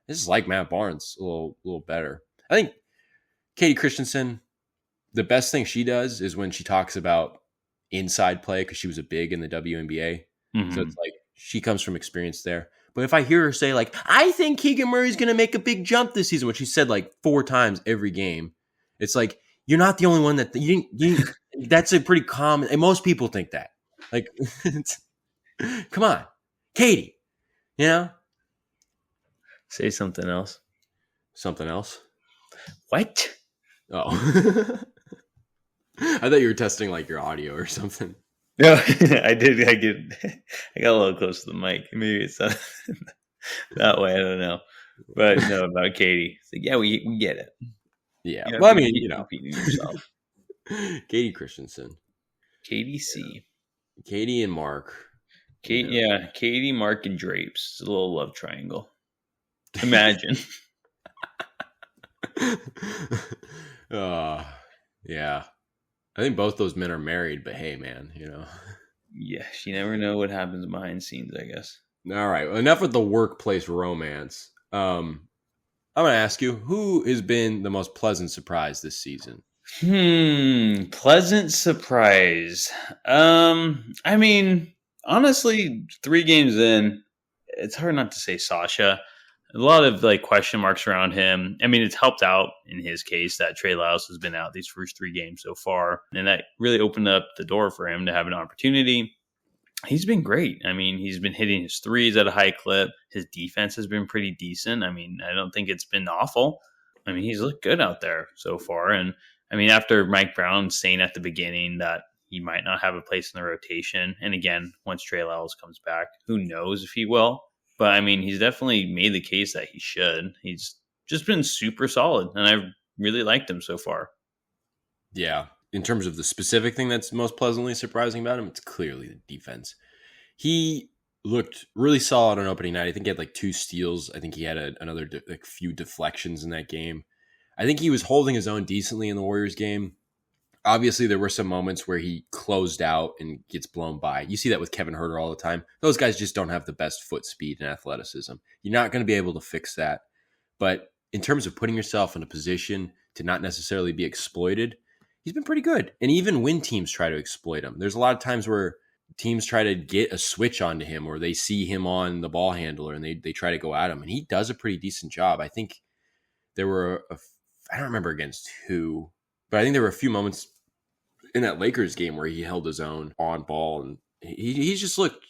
Speaker 2: I just like Matt Barnes a little better. I think Katie Christensen, the best thing she does is when she talks about inside play because she was a big in the WNBA. So
Speaker 1: Hmm.
Speaker 2: it's like she comes from experience there. But if I hear her say like, I think Keegan Murray's going to make a big jump this season, which she said like 4 times every game, it's like you're not the only one that that's a pretty common. And most people think that. Like, come on, Katie. You know
Speaker 1: Say something else.
Speaker 2: something else.
Speaker 1: What?
Speaker 2: Oh, I thought you were testing like your audio or something.
Speaker 1: No, I did. I got a little close to the mic. Maybe it's not that way. I don't know. But no, about Katie. It's like, yeah, we get it.
Speaker 2: Yeah.
Speaker 1: You know,
Speaker 2: Well, I mean,
Speaker 1: keep repeating yourself.
Speaker 2: Katie Christensen,
Speaker 1: Katie C.
Speaker 2: Katie and Mark.
Speaker 1: Kate, yeah, Katie, Mark, and Drapes. It's a little love triangle. Imagine.
Speaker 2: Yeah. I think both those men are married, but hey, man,
Speaker 1: Yeah, you never know what happens behind scenes, I guess.
Speaker 2: All right. Well, enough with the workplace romance. I'm going to ask you, who has been the most pleasant surprise this season?
Speaker 1: Pleasant surprise. I mean, honestly, 3 games in, it's hard not to say Sasha. A lot of like question marks around him. I mean, it's helped out in his case that Trey Lyles has been out these first 3 games so far, and that really opened up the door for him to have an opportunity. He's been great. I mean, he's been hitting his threes at a high clip. His defense has been pretty decent. I mean, I don't think it's been awful. I mean, he's looked good out there so far. And I mean, after Mike Brown saying at the beginning that he might not have a place in the rotation, and again, once Trey Lyles comes back, who knows if he will. But I mean, he's definitely made the case that he should. He's just been super solid, and I've really liked him so far.
Speaker 2: Yeah. In terms of the specific thing that's most pleasantly surprising about him, it's clearly the defense. He looked really solid on opening night. I think he had like 2 steals. I think he had another like few deflections in that game. I think he was holding his own decently in the Warriors game. Obviously, there were some moments where he closed out and gets blown by. You see that with Kevin Huerter all the time. Those guys just don't have the best foot speed and athleticism. You're not going to be able to fix that. But in terms of putting yourself in a position to not necessarily be exploited, he's been pretty good. And even when teams try to exploit him, there's a lot of times where teams try to get a switch onto him or they see him on the ball handler and they try to go at him. And he does a pretty decent job. I think there were, I don't remember against who, but I think there were a few moments in that Lakers game where he held his own on ball. And he's just looked,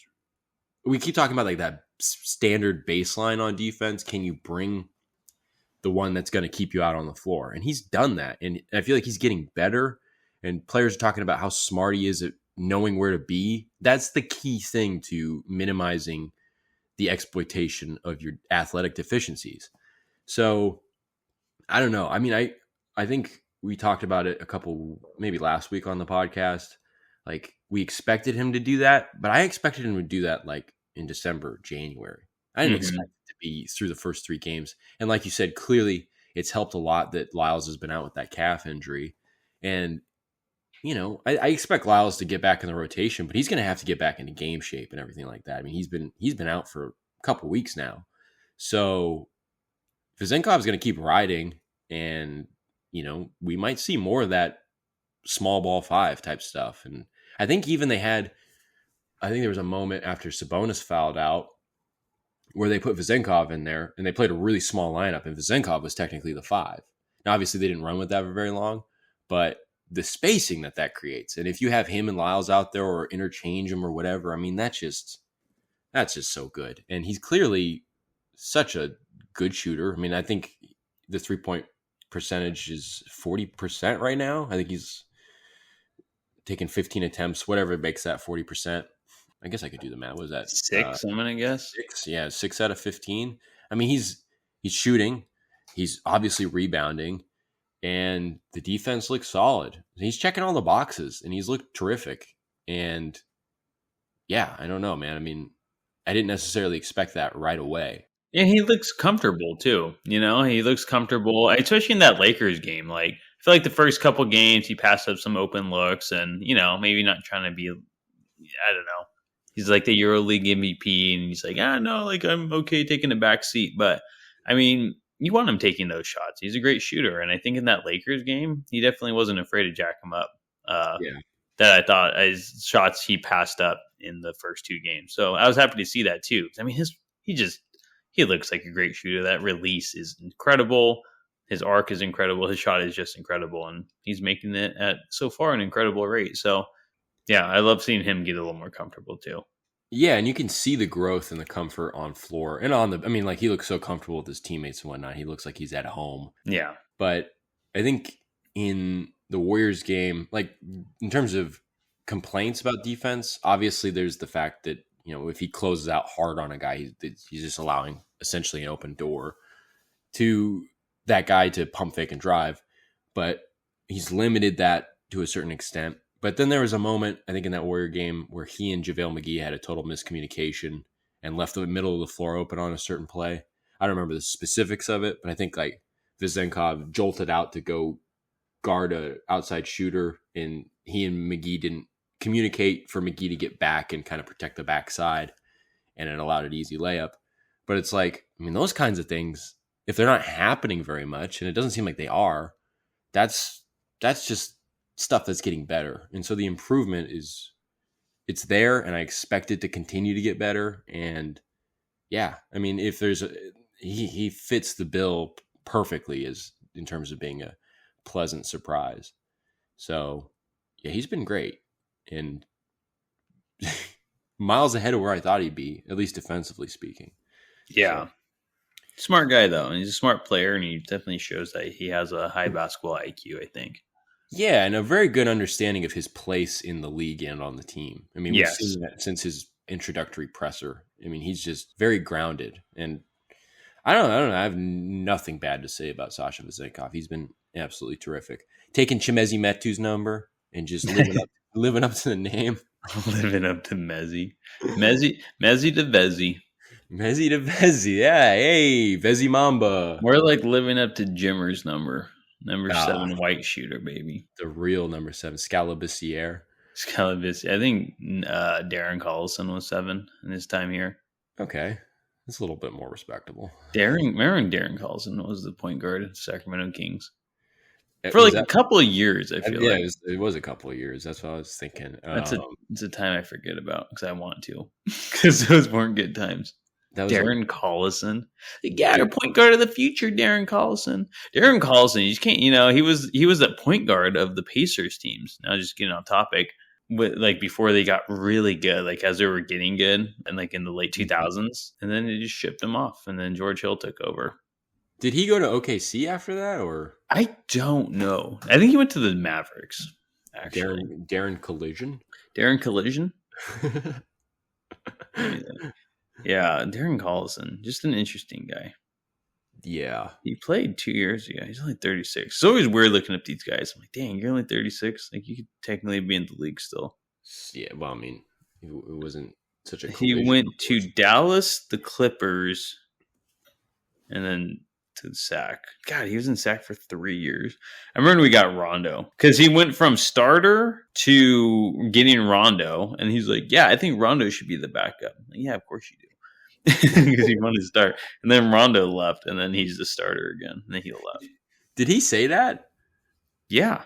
Speaker 2: we keep talking about like that standard baseline on defense. Can you bring the one that's going to keep you out on the floor? And he's done that. And I feel like he's getting better. And players are talking about how smart he is at knowing where to be. That's the key thing to minimizing the exploitation of your athletic deficiencies. So I don't know. I mean, I think we talked about it a couple, maybe last week on the podcast. Like we expected him to do that, but I expected him to do that like in December, January. I didn't expect it to be through the first 3 games. And like you said, clearly it's helped a lot that Lyles has been out with that calf injury. And, I expect Lyles to get back in the rotation, but he's going to have to get back into game shape and everything like that. I mean, he's been out for a couple weeks now. So Vezenkov is going to keep riding and, we might see more of that small ball 5 type stuff. And I think even I think there was a moment after Sabonis fouled out where they put Vezenkov in there and they played a really small lineup and Vezenkov was technically the 5. Now, obviously they didn't run with that for very long, but the spacing that creates. And if you have him and Lyles out there or interchange them or whatever, I mean, that's just so good. And he's clearly such a good shooter. I mean, I think the 3-point percentage is 40% right now. I think he's taken 15 attempts, whatever makes that 40%. I guess I could do the math. What was that?
Speaker 1: 6, I'm gonna guess.
Speaker 2: 6. Yeah, 6 out of 15. I mean, he's shooting. He's obviously rebounding, and the defense looks solid. He's checking all the boxes, and he's looked terrific. And yeah, I don't know, man. I mean, I didn't necessarily expect that right away.
Speaker 1: Yeah, he looks comfortable too. He looks comfortable, especially in that Lakers game. Like, I feel like the first couple games he passed up some open looks, and maybe not trying to be. I don't know. He's like the EuroLeague MVP, and he's like, no, like I'm okay taking a back seat. But I mean, you want him taking those shots. He's a great shooter, and I think in that Lakers game, he definitely wasn't afraid to jack him up.
Speaker 2: Yeah.
Speaker 1: That I thought as shots he passed up in the first 2 games. So I was happy to see that too. I mean, he looks like a great shooter. That release is incredible. His arc is incredible. His shot is just incredible, and he's making it at so far an incredible rate. So yeah, I love seeing him get a little more comfortable too.
Speaker 2: Yeah, and you can see the growth and the comfort on floor and I mean, like he looks so comfortable with his teammates and whatnot. He looks like he's at home.
Speaker 1: Yeah.
Speaker 2: But I think in the Warriors game, like in terms of complaints about defense, obviously there's the fact that, if he closes out hard on a guy, he's just allowing essentially an open door to that guy to pump fake and drive. But he's limited that to a certain extent. But then there was a moment, I think, in that Warrior game where he and JaVale McGee had a total miscommunication and left the middle of the floor open on a certain play. I don't remember the specifics of it, but I think like Vezenkov jolted out to go guard a outside shooter, and he and McGee didn't communicate for McGee to get back and kind of protect the backside, and it allowed an easy layup. But it's like, I mean, those kinds of things, if they're not happening very much, and it doesn't seem like they are, that's just stuff that's getting better. And so the improvement it's there, and I expect it to continue to get better. And yeah, I mean, if there's he fits the bill perfectly as in terms of being a pleasant surprise. So yeah, he's been great and miles ahead of where I thought he'd be, at least defensively speaking.
Speaker 1: Yeah.
Speaker 2: So,
Speaker 1: Smart guy though, and he's a smart player, and he definitely shows that he has a high basketball IQ, I think.
Speaker 2: yeah, and a very good understanding of his place in the league and on the team. I mean, we've seen that since his introductory presser. I mean, he's just very grounded, and I don't know. I have nothing bad to say about Sasha Vezenkov. He's been absolutely terrific. Taking Chimezi Metu's number and just living up to the name.
Speaker 1: Living up to Mezzi to Vezzi.
Speaker 2: Mezzi to Vezzi. Yeah, hey, Vezzi Mamba.
Speaker 1: We're like living up to Jimmer's number 7 white shooter, baby.
Speaker 2: The real number 7, Scalabissiere.
Speaker 1: I think Darren Collison was 7 in his time here.
Speaker 2: Okay. That's a little bit more respectable.
Speaker 1: Remember Darren Collison was the point guard at Sacramento Kings? For like a couple of years, I feel like.
Speaker 2: Yeah, it was a couple of years. That's what I was thinking.
Speaker 1: It's a time I forget about because I want to. Because those weren't good times. Darren Collison. Yeah, our point guard of the future, Darren Collison. Darren Collison, you just can't, he was the point guard of the Pacers teams. Now just getting off topic. Like before they got really good, like as they were getting good and like in the late 2000s, and then they just shipped him off, and then George Hill took over.
Speaker 2: Did he go to OKC after that, or
Speaker 1: I don't know. I think he went to the Mavericks. Actually,
Speaker 2: Darren Collision.
Speaker 1: Yeah, Darren Collison, just an interesting guy.
Speaker 2: Yeah,
Speaker 1: he played 2 years ago. He's only 36. It's always weird looking up these guys. I'm like, dang, you're only 36. Like you could technically be in the league still.
Speaker 2: Yeah, well, I mean, it wasn't such a.
Speaker 1: He went to Dallas, the Clippers, and then to the Sac. God, he was in Sac for 3 years. I remember we got Rondo because he went from starter to getting Rondo, and he's like, "Yeah, I think Rondo should be the backup." Like, yeah, of course you do, because he wanted to start. And then Rondo left, and then he's the starter again. And then he left.
Speaker 2: Did he say that?
Speaker 1: Yeah.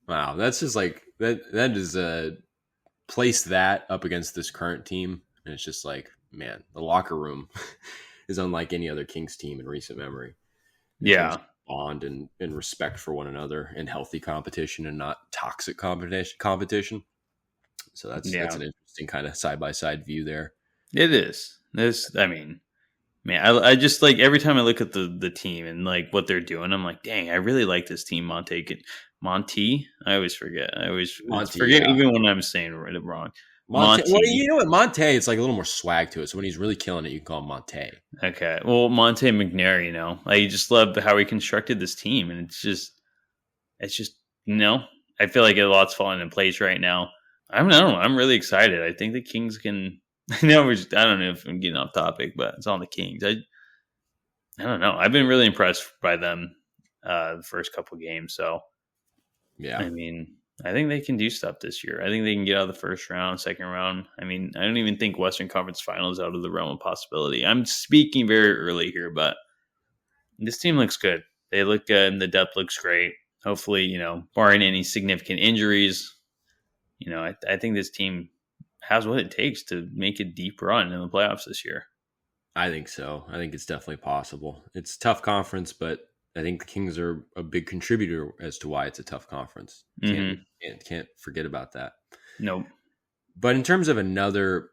Speaker 2: Wow, that's just like that. That is place that up against this current team, and it's just like, man, the locker room is unlike any other Kings team in recent memory.
Speaker 1: Yeah,
Speaker 2: bond and respect for one another, and healthy competition and not toxic competition. So that's an interesting kind of side by side view there. It
Speaker 1: is. I mean, man, I just like every time I look at the team and like what they're doing, I'm like, dang, I really like this team. Monty. I always forget. Even when I'm saying it wrong.
Speaker 2: Monte. Well, you
Speaker 1: Monty.
Speaker 2: know what? Monte, it's like a little more swag to it. So when he's really killing it, you can call him Monte.
Speaker 1: Okay. Well, Monte McNair, I just love how he constructed this team, and it's just, I feel like a lot's falling in place right now. I don't know. I'm really excited. I think the Kings can. I don't know if I'm getting off topic, but it's on the Kings. I don't know. I've been really impressed by them the first couple games. So,
Speaker 2: Yeah.
Speaker 1: I mean, I think they can do stuff this year. I think they can get out of the first round, second round. I mean, I don't even think Western Conference Finals out of the realm of possibility. I'm speaking very early here, but this team looks good. They look good, and the depth looks great. Hopefully, barring any significant injuries, I think this team has what it takes to make a deep run in the playoffs this year.
Speaker 2: I think so. I think it's definitely possible. It's a tough conference, but I think the Kings are a big contributor as to why it's a tough conference. Can't forget about that.
Speaker 1: Nope.
Speaker 2: But in terms of another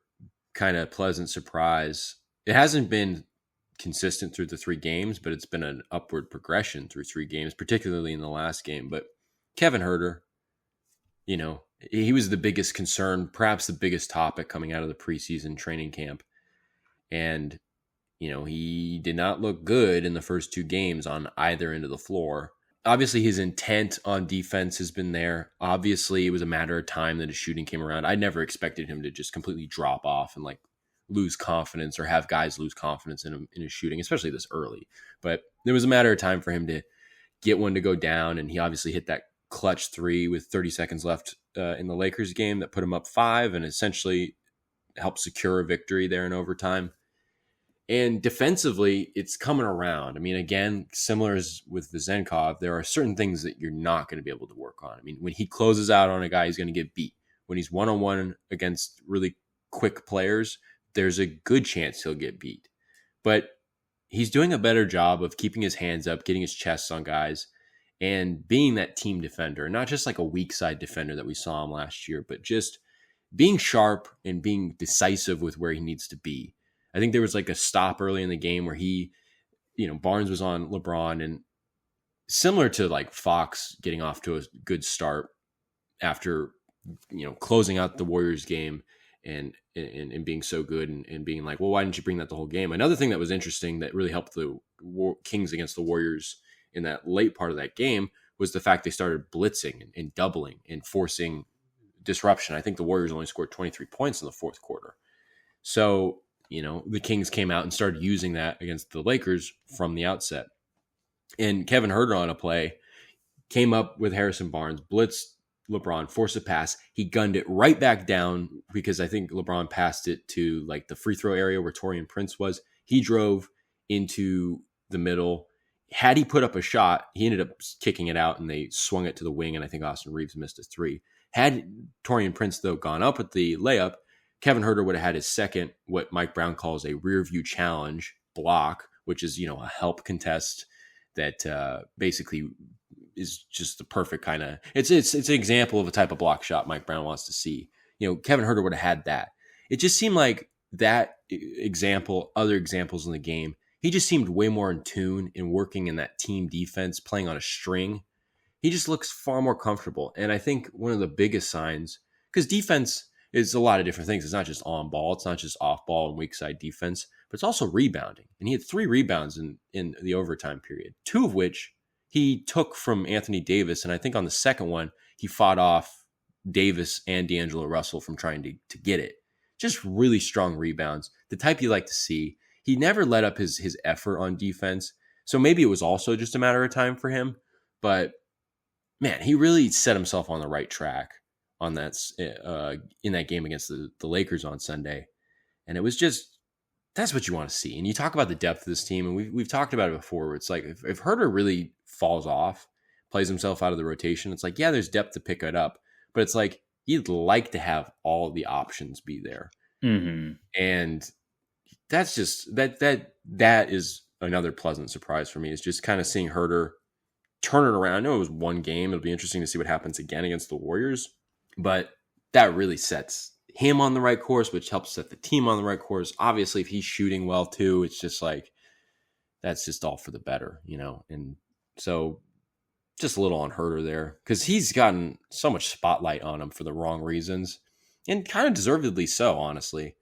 Speaker 2: kind of pleasant surprise, it hasn't been consistent through the 3 games, but it's been an upward progression through 3 games, particularly in the last game. But Kevin Huerter, he was the biggest concern, perhaps the biggest topic coming out of the preseason training camp. And he did not look good in the first 2 games on either end of the floor. Obviously, his intent on defense has been there. Obviously, it was a matter of time that his shooting came around. I never expected him to just completely drop off and lose confidence or have guys lose confidence in his shooting, especially this early. But there was a matter of time for him to get one to go down, and he obviously hit that clutch 3 with 30 seconds left in the Lakers game that put him up 5 and essentially helped secure a victory there in overtime. And defensively, it's coming around. I mean, again, similar as with Vezenkov, there are certain things that you're not going to be able to work on. I mean, when he closes out on a guy, he's going to get beat. When he's one-on-one against really quick players, there's a good chance he'll get beat. But he's doing a better job of keeping his hands up, getting his chest on guys, and being that team defender, not just like a weak side defender that we saw him last year, but just being sharp and being decisive with where he needs to be. I think there was a stop early in the game where Barnes was on LeBron, and similar to Fox getting off to a good start after, closing out the Warriors game and being so good and being like, well, why didn't you bring that the whole game? Another thing that was interesting that really helped the Kings against the Warriors in that late part of that game was the fact they started blitzing and doubling and forcing disruption. I think the Warriors only scored 23 points in the fourth quarter. So, the Kings came out and started using that against the Lakers from the outset. And Kevin Huerter on a play came up with Harrison Barnes, blitzed LeBron, forced a pass. He gunned it right back down because I think LeBron passed it to the free throw area where Taurean Prince was. He drove into the middle. Had he put up a shot, he ended up kicking it out and they swung it to the wing, and I think Austin Reeves missed a 3. Had Taurean Prince, though, gone up with the layup, Kevin Huerter would have had his second, what Mike Brown calls a rear view challenge block, which is, a help contest that basically is just the perfect kind of, it's an example of a type of block shot Mike Brown wants to see. Kevin Huerter would have had that. It just seemed like that example, other examples in the game, he just seemed way more in tune in working in that team defense, playing on a string. He just looks far more comfortable. And I think one of the biggest signs, because defense is a lot of different things. It's not just on ball. It's not just off ball and weak side defense, but it's also rebounding. And he had 3 rebounds in the overtime period, 2 of which he took from Anthony Davis. And I think on the second one, he fought off Davis and D'Angelo Russell from trying to get it. Just really strong rebounds, the type you like to see. He never let up his effort on defense. So maybe it was also just a matter of time for him. But man, he really set himself on the right track on that in that game against the Lakers on Sunday. And it was just, that's what you want to see. And you talk about the depth of this team, and we've talked about it before, where it's like if Huerter really falls off, plays himself out of the rotation, it's like, yeah, there's depth to pick it up, but it's like you'd like to have all of the options be there.
Speaker 1: Mm-hmm.
Speaker 2: And that's just that is another pleasant surprise for me, is just kind of seeing Huerter turn it around. I know it was 1 game. It'll be interesting to see what happens again against the Warriors, but that really sets him on the right course, which helps set the team on the right course. Obviously, if he's shooting well too, it's just like, that's just all for the better, And so just a little on Huerter there, because he's gotten so much spotlight on him for the wrong reasons. and kind of deservedly so, honestly.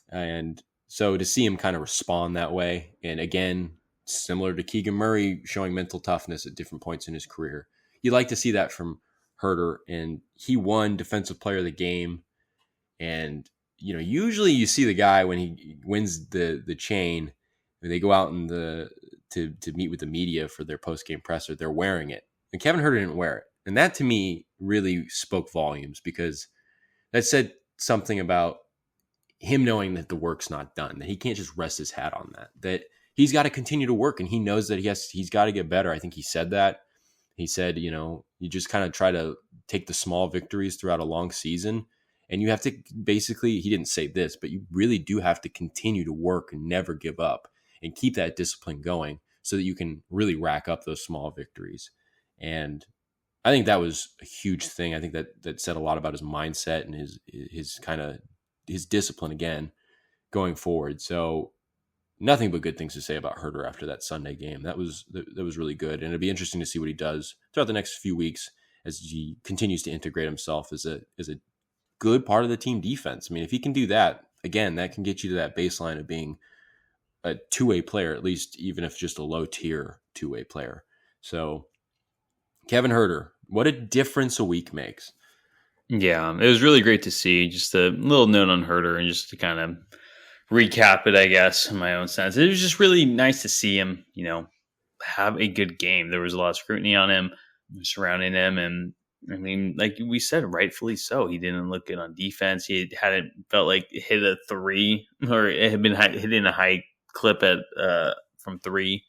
Speaker 2: And so to see him kind of respond that way, and again, similar to Keegan Murray showing mental toughness at different points in his career, you like to see that from Herter. And he won Defensive Player of the Game. And usually you see the guy when he wins the chain, when they go out in to meet with the media for their post game presser, they're wearing it, and Kevin Herter didn't wear it, and that to me really spoke volumes, because that said something about him knowing that the work's not done, that he can't just rest his hat on that he's got to continue to work, and he knows that he's got to get better. I think he said that. He said, you just kind of try to take the small victories throughout a long season, and you have to basically, he didn't say this, but you really do have to continue to work and never give up and keep that discipline going so that you can really rack up those small victories. And I think that was a huge thing. I think that said a lot about his mindset and his kind of his discipline again going forward. So nothing but good things to say about Herter after that Sunday game. That was really good, and it'd be interesting to see what he does throughout the next few weeks as he continues to integrate himself as a good part of the team defense. I mean, if he can do that, again, that can get you to that baseline of being a two-way player, at least, even if just a low-tier two-way player. So Kevin Herter, what a difference a week makes.
Speaker 1: Yeah, it was really great to see. Just a little note on Herter, and just to kind of recap it, I guess, in my own sense. It was just really nice to see him, have a good game. There was a lot of scrutiny on him, surrounding him, and I mean, like we said, rightfully so. He didn't look good on defense. He hadn't felt like hit a three, or it had been hitting a high clip at from three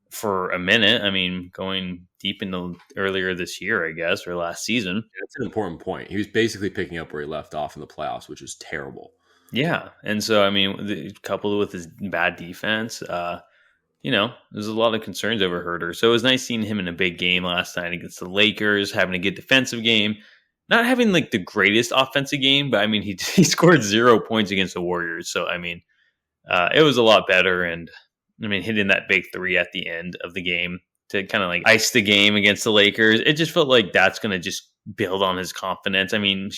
Speaker 1: for a minute. I mean, going deep into earlier this year, I guess, or last season.
Speaker 2: That's an important point. He was basically picking up where he left off in the playoffs, which was terrible.
Speaker 1: Yeah, and so I mean, coupled with his bad defense, there's a lot of concerns over Herter. So it was nice seeing him in a big game last night against the Lakers, having a good defensive game, not having like the greatest offensive game, but I mean, he scored 0 points against the Warriors. So I mean, it was a lot better, and I mean, hitting that big three at the end of the game to kind of like ice the game against the Lakers, it just felt like that's going to just build on his confidence. I mean,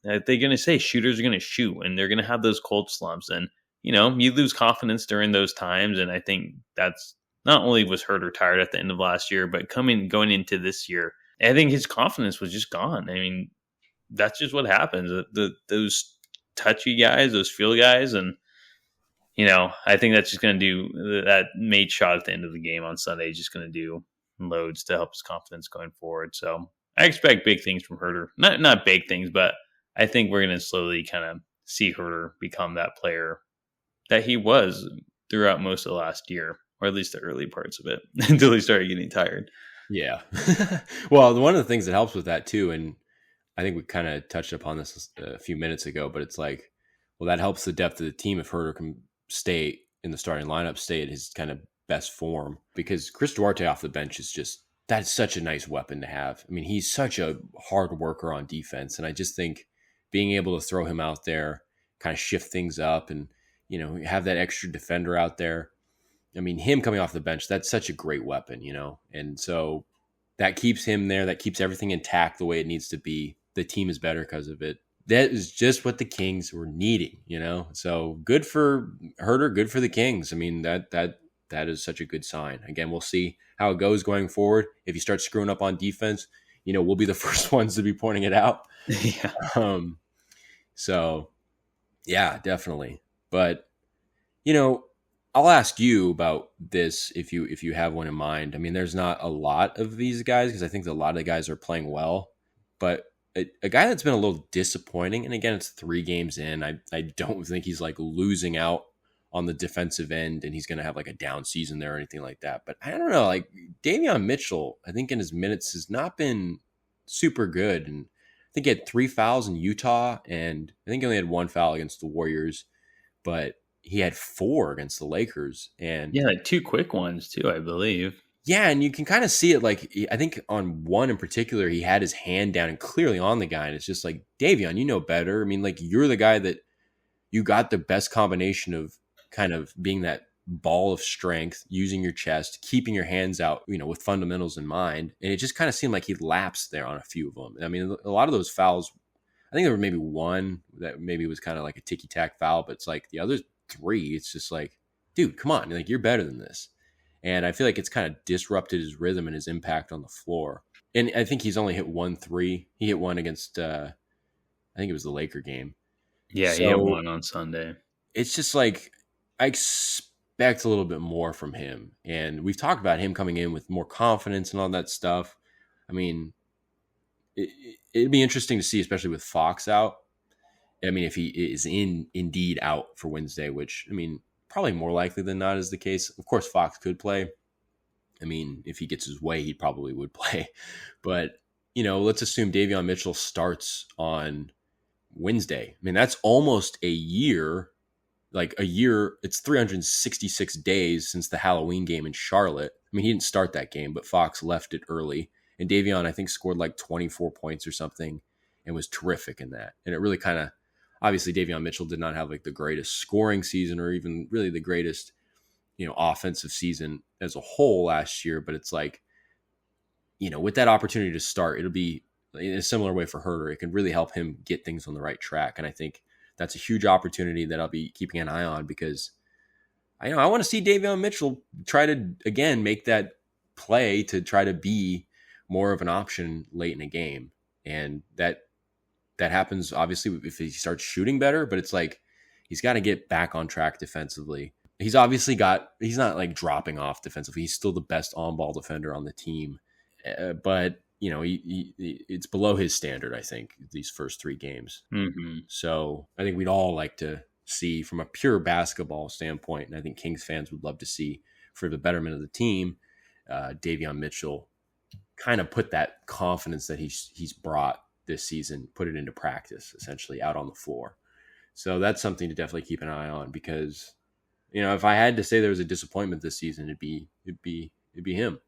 Speaker 1: they're going to say shooters are going to shoot, and they're going to have those cold slumps, and you lose confidence during those times. And I think that's not only was Herter tired at the end of last year, but going into this year, I think his confidence was just gone. I mean, that's just what happens. Those touchy guys, those field guys, and I think that's just going to do that made shot at the end of the game on Sunday. Just going to do loads to help his confidence going forward. So I expect big things from Herter. Not big things, but I think we're going to slowly kind of see Herter become that player that he was throughout most of the last year, or at least the early parts of it, until he started getting tired.
Speaker 2: Yeah. Well, one of the things that helps with that too, and I think we kind of touched upon this a few minutes ago, but it's like, well, that helps the depth of the team if Herter can stay in the starting lineup, stay at his kind of best form, because Chris Duarte off the bench that's such a nice weapon to have. I mean, he's such a hard worker on defense, and I just think being able to throw him out there, kind of shift things up, and have that extra defender out there. I mean, him coming off the bench, that's such a great weapon, and so that keeps him there. That keeps everything intact the way it needs to be. The team is better because of it. That is just what the Kings were needing, So good for Herter, good for the Kings. I mean, that is such a good sign. Again, we'll see how it goes going forward. If you start screwing up on defense, we'll be the first ones to be pointing it out.
Speaker 1: Yeah.
Speaker 2: So yeah, definitely. But I'll ask you about this if you have one in mind. I mean, there's not a lot of these guys because I think that a lot of the guys are playing well, but a guy that's been a little disappointing, and again, it's 3 games in. I don't think he's like losing out on the defensive end and he's going to have like a down season there or anything like that. But I don't know, like Davion Mitchell, I think in his minutes has not been super good. And I think he had 3 fouls in Utah, and I think he only had 1 foul against the Warriors, but he had 4 against the Lakers. And
Speaker 1: yeah, like 2 quick ones too, I believe.
Speaker 2: Yeah, and you can kind of see it. Like, I think on one in particular, he had his hand down and clearly on the guy. And it's just like, Davion, you know better. I mean, like, you're the guy that you got the best combination of kind of being that ball of strength, using your chest, keeping your hands out, with fundamentals in mind. And it just kind of seemed like he lapsed there on a few of them. I mean, a lot of those fouls, think there were maybe one that maybe was kind of like a ticky-tack foul, but it's like the other three, it's just like, dude, come on. Like, you're better than this. And I feel like it's kind of disrupted his rhythm and his impact on the floor. And I think he's only hit 1 3. He hit one against, I think it was the Laker game.
Speaker 1: Yeah, he hit one on Sunday.
Speaker 2: It's just like, I expect a little bit more from him. And we've talked about him coming in with more confidence and all that stuff. I mean, it'd be interesting to see, especially with Fox out. I mean, if he is indeed out for Wednesday, which, I mean, probably more likely than not is the case. Of course, Fox could play. I mean, if he gets his way, he probably would play. But, let's assume Davion Mitchell starts on Wednesday. I mean, that's almost a year. Like a year, it's 366 days since the Halloween game in Charlotte. I mean, he didn't start that game, but Fox left it early. And Davion, I think, scored like 24 points or something and was terrific in that. And it really kind of, obviously, Davion Mitchell did not have like the greatest scoring season or even really the greatest, offensive season as a whole last year. But it's like, with that opportunity to start, it'll be in a similar way for Huerter. It can really help him get things on the right track. And I think that's a huge opportunity that I'll be keeping an eye on because I want to see Davion Mitchell try to, again, make that play to try to be more of an option late in a game. And that happens, obviously, if he starts shooting better, but it's like he's got to get back on track defensively. He's not like dropping off defensively. He's still the best on-ball defender on the team. But, it's below his standard, I think, these first 3 games.
Speaker 1: Mm-hmm.
Speaker 2: So I think we'd all like to see from a pure basketball standpoint, and I think Kings fans would love to see for the betterment of the team, Davion Mitchell kind of put that confidence that he's brought this season, put it into practice, essentially out on the floor. So that's something to definitely keep an eye on because, if I had to say there was a disappointment this season, it'd be him.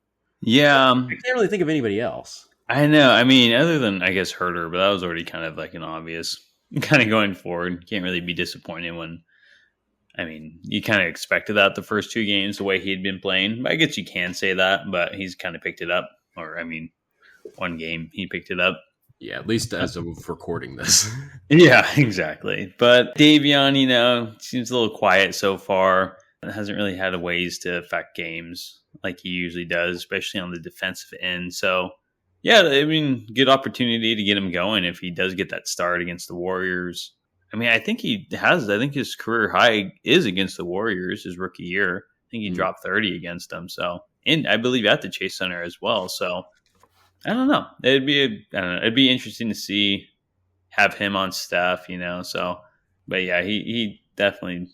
Speaker 1: Yeah.
Speaker 2: I can't really think of anybody else.
Speaker 1: I know. I mean, other than, I guess, Huerter, but that was already kind of like an obvious kind of going forward. Can't really be disappointed when, I mean, you kind of expected that the first 2 games, the way he'd been playing. I guess you can say that, but he's kind of picked it up. Or, I mean, 1 game, he picked it up.
Speaker 2: Yeah, at least as of recording this.
Speaker 1: Yeah, exactly. But Davion, seems a little quiet so far. Hasn't really had ways to affect games like he usually does, especially on the defensive end. So, yeah, I mean, good opportunity to get him going if he does get that start against the Warriors. I mean, I think he has. I think his career high is against the Warriors his rookie year. I think he dropped 30 against them. So, and I believe at the Chase Center as well. So, I don't know. It'd be interesting to see, have him on staff, So, but yeah, he definitely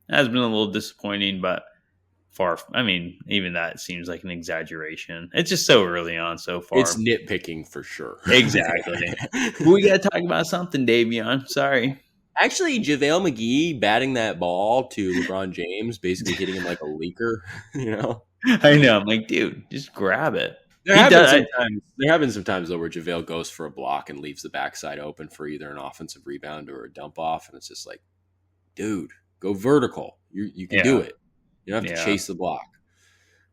Speaker 1: has been a little disappointing, but even that seems like an exaggeration. It's just so early on so far.
Speaker 2: It's nitpicking for sure.
Speaker 1: Exactly. We got to talk about something, Davion. Sorry.
Speaker 2: Actually, JaVale McGee batting that ball to LeBron James, basically hitting him like a leaker,
Speaker 1: I know. I'm like, dude, just grab it.
Speaker 2: There have been some times though where JaVale goes for a block and leaves the backside open for either an offensive rebound or a dump off, and it's just like, dude, go vertical. You can do it. You don't have to chase the block.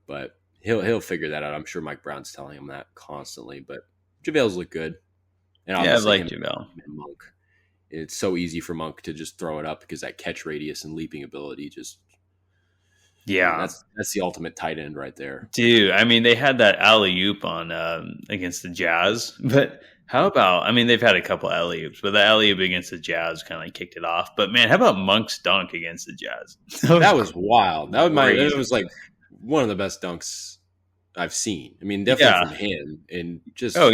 Speaker 2: But he'll figure that out. I'm sure Mike Brown's telling him that constantly. But JaVale's look good. And obviously
Speaker 1: I like JaVale.
Speaker 2: Monk. It's so easy for Monk to just throw it up because that catch radius and leaping ability just. Yeah, that's the ultimate tight end right there,
Speaker 1: dude. I mean, they had that alley-oop on against the Jazz, but how about? I mean, they've had a couple alley-oops, but the alley-oop against the Jazz kind of like kicked it off. But man, how about Monk's dunk against the Jazz?
Speaker 2: That was wild. That was like one of the best dunks I've seen. I mean, definitely from him, and just
Speaker 1: I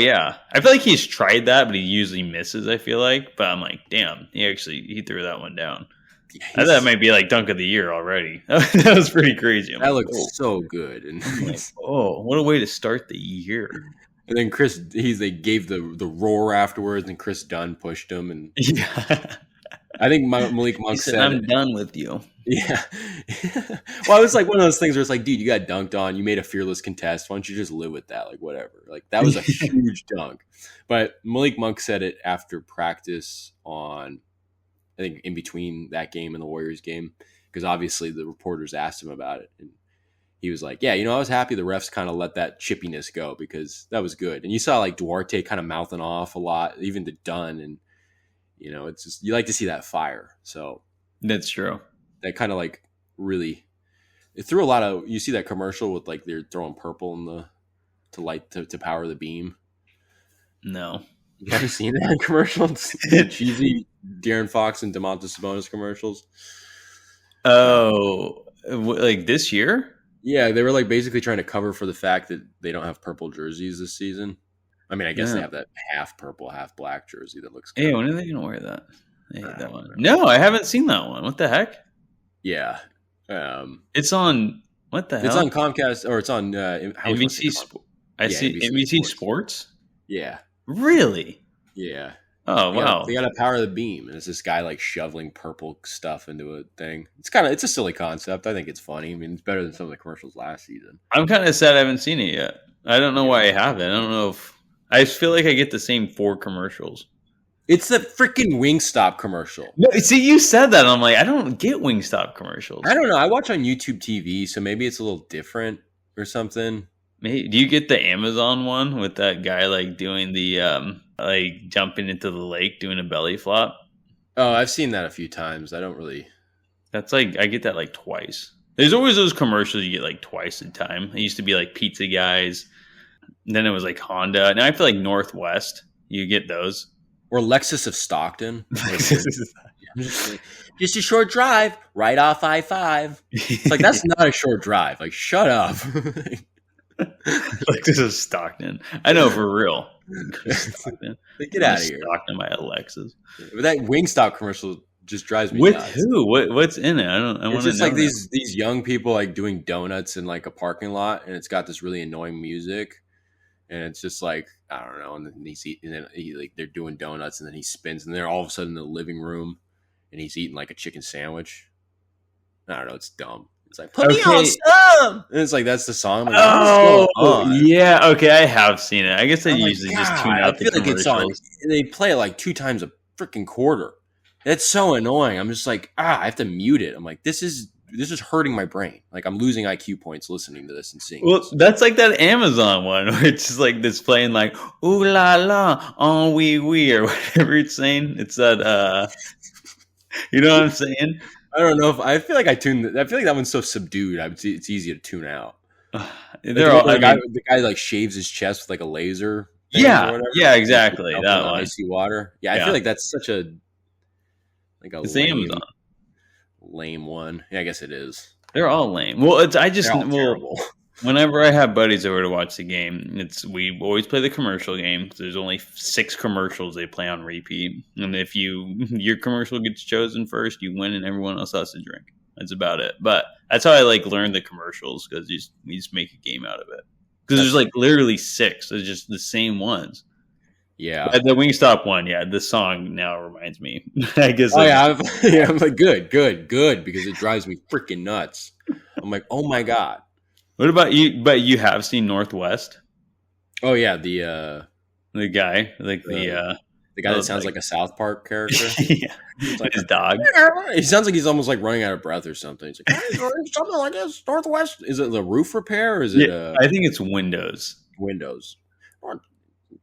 Speaker 1: feel like he's tried that, but he usually misses. I feel like, but I'm like, damn, he threw that one down. I thought that might be like dunk of the year already. That was pretty crazy.
Speaker 2: That looked so good. And
Speaker 1: like, what a way to start the year.
Speaker 2: And then they gave the roar afterwards, and Chris Dunn pushed him. And I think Malik Monk said,
Speaker 1: "I'm done with you."
Speaker 2: Yeah. Well, it was like one of those things where it's like, dude, you got dunked on. You made a fearless contest. Why don't you just live with that? Like, whatever. Like, that was a huge dunk. But Malik Monk said it after practice on, I think, in between that game and the Warriors game, because obviously the reporters asked him about it. And he was like, yeah, I was happy the refs kind of let that chippiness go because that was good. And you saw like Duarte kind of mouthing off a lot, even to Dunn. And It's just you like to see that fire. So
Speaker 1: That's true.
Speaker 2: that kind of like really it threw a lot of. You see that commercial with like they're throwing purple in the to light to power the beam.
Speaker 1: No.
Speaker 2: You haven't seen that commercial? The cheesy De'Aaron Fox and Domantas Sabonis commercials.
Speaker 1: Oh, like this year?
Speaker 2: Yeah, they were like basically trying to cover for the fact that they don't have purple jerseys this season. I mean, I guess they
Speaker 1: Yeah.
Speaker 2: have that half purple, half black jersey that looks
Speaker 1: Hey,
Speaker 2: good.
Speaker 1: when are they gonna wear that? I hate
Speaker 2: I
Speaker 1: that
Speaker 2: don't
Speaker 1: one.
Speaker 2: know.
Speaker 1: No, I haven't seen that one. What the heck?
Speaker 2: Yeah.
Speaker 1: It's on what the
Speaker 2: It's
Speaker 1: hell?
Speaker 2: on Comcast or it's on
Speaker 1: NBC. I
Speaker 2: Yeah,
Speaker 1: see NBC Sports.
Speaker 2: Yeah.
Speaker 1: Really?
Speaker 2: Yeah.
Speaker 1: Oh wow.
Speaker 2: They got to power the beam, and it's this guy like shoveling purple stuff into a thing. It's a silly concept. I think it's funny. I mean, it's better than some of the commercials last season.
Speaker 1: I'm kind of sad I haven't seen it yet. I don't know why I haven't. I don't know if I just feel like I get the same 4 commercials.
Speaker 2: It's the freaking Wingstop commercial.
Speaker 1: No, see, you said that. I'm like, I don't get Wingstop commercials.
Speaker 2: I don't know. I watch on YouTube TV, so maybe it's a little different or something.
Speaker 1: Maybe, do you get the Amazon one with that guy like doing the like jumping into the lake doing a belly flop?
Speaker 2: Oh, I've seen that a few times. I don't really.
Speaker 1: That's like I get that like twice. There's always those commercials you get like twice a time. It used to be like Pizza Guys, and then it was like Honda. Now I feel like Northwest. You get those.
Speaker 2: Or Lexus of Stockton. Just a short drive right off I-5. It's like, that's not a short drive. Like, shut up.
Speaker 1: Lexus of Stockton. I know for real. Stockton.
Speaker 2: Get out of here.
Speaker 1: Stockton by Alexis.
Speaker 2: But that Wingstop commercial just drives me
Speaker 1: With
Speaker 2: nuts.
Speaker 1: who? What's in it? I want
Speaker 2: It's
Speaker 1: to
Speaker 2: just
Speaker 1: know
Speaker 2: like
Speaker 1: that.
Speaker 2: these young people like doing donuts in like a parking lot, and it's got this really annoying music, and it's just like I don't know. And then they're doing donuts, and then he spins, and they're all of a sudden in the living room, and he's eating like a chicken sandwich. I don't know. It's dumb. It's like put me on some, and it's like that's the song. I'm like,
Speaker 1: Oh,
Speaker 2: what's going on?
Speaker 1: yeah. Okay, I have seen it. I guess I
Speaker 2: I'm like,
Speaker 1: usually just tune
Speaker 2: God,
Speaker 1: out
Speaker 2: I
Speaker 1: the
Speaker 2: feel like it's on.
Speaker 1: commercials.
Speaker 2: They play it like 2 times a freaking quarter. It's so annoying. I'm just like, I have to mute it. I'm like, this is hurting my brain. Like I'm losing IQ points listening to this and seeing.
Speaker 1: Well,
Speaker 2: this.
Speaker 1: that's like that Amazon one where it's just like this playing like ooh la la on wee wee or whatever it's saying. It's that you know what I'm saying?
Speaker 2: I don't know if I feel like I feel like that one's so subdued. It's easy to tune out.
Speaker 1: They're all.
Speaker 2: The guy like shaves his chest with like a laser.
Speaker 1: Yeah, exactly. That one.
Speaker 2: Icy water. Yeah, I feel like that's such a
Speaker 1: it's Amazon.
Speaker 2: Lame one. Yeah, I guess it is.
Speaker 1: They're all lame. Well,
Speaker 2: Terrible.
Speaker 1: Whenever I have buddies over to watch the game, we always play the commercial game. There's only 6 commercials they play on repeat, and if your commercial gets chosen first, you win, and everyone else has to drink. That's about it. But that's how I like learn the commercials because we just make a game out of it. Because there's like literally 6. There's just the same ones.
Speaker 2: Yeah,
Speaker 1: But the Wingstop one, yeah. The song now reminds me. I guess.
Speaker 2: Oh yeah, I'm like good, because it drives me freaking nuts. I'm like, oh my god.
Speaker 1: What about you? But you have seen Northwest?
Speaker 2: Oh yeah, the
Speaker 1: guy, like the
Speaker 2: guy that sounds like a South Park character.
Speaker 1: Yeah, like his dog.
Speaker 2: He sounds like he's almost like running out of breath or something. He's like, hey, something like this. Northwest. Is it the roof repair? Or is it?
Speaker 1: I think it's Windows.
Speaker 2: Windows.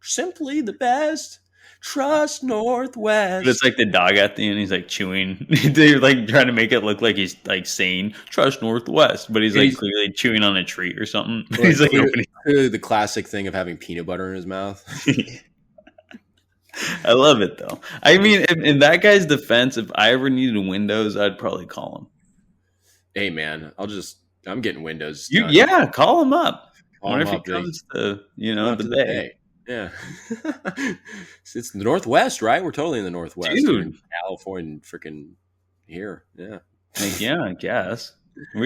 Speaker 2: Simply the best. Trust Northwest.
Speaker 1: But it's like the dog at the end. He's like chewing. They're like trying to make it look like he's like saying "Trust Northwest," but he's like clearly chewing on a treat or something.
Speaker 2: Like,
Speaker 1: he's like
Speaker 2: clearly the classic thing of having peanut butter in his mouth.
Speaker 1: I love it though. I mean, in that guy's defense, if I ever needed Windows, I'd probably call him.
Speaker 2: Hey man, I'm getting Windows.
Speaker 1: Yeah, call him up.
Speaker 2: Call
Speaker 1: What
Speaker 2: him
Speaker 1: if he
Speaker 2: up,
Speaker 1: comes to the Bay?
Speaker 2: Yeah. It's the Northwest, right? We're totally in the Northwest.
Speaker 1: Dude.
Speaker 2: California, freaking here. Yeah.
Speaker 1: Like, yeah, I guess. Are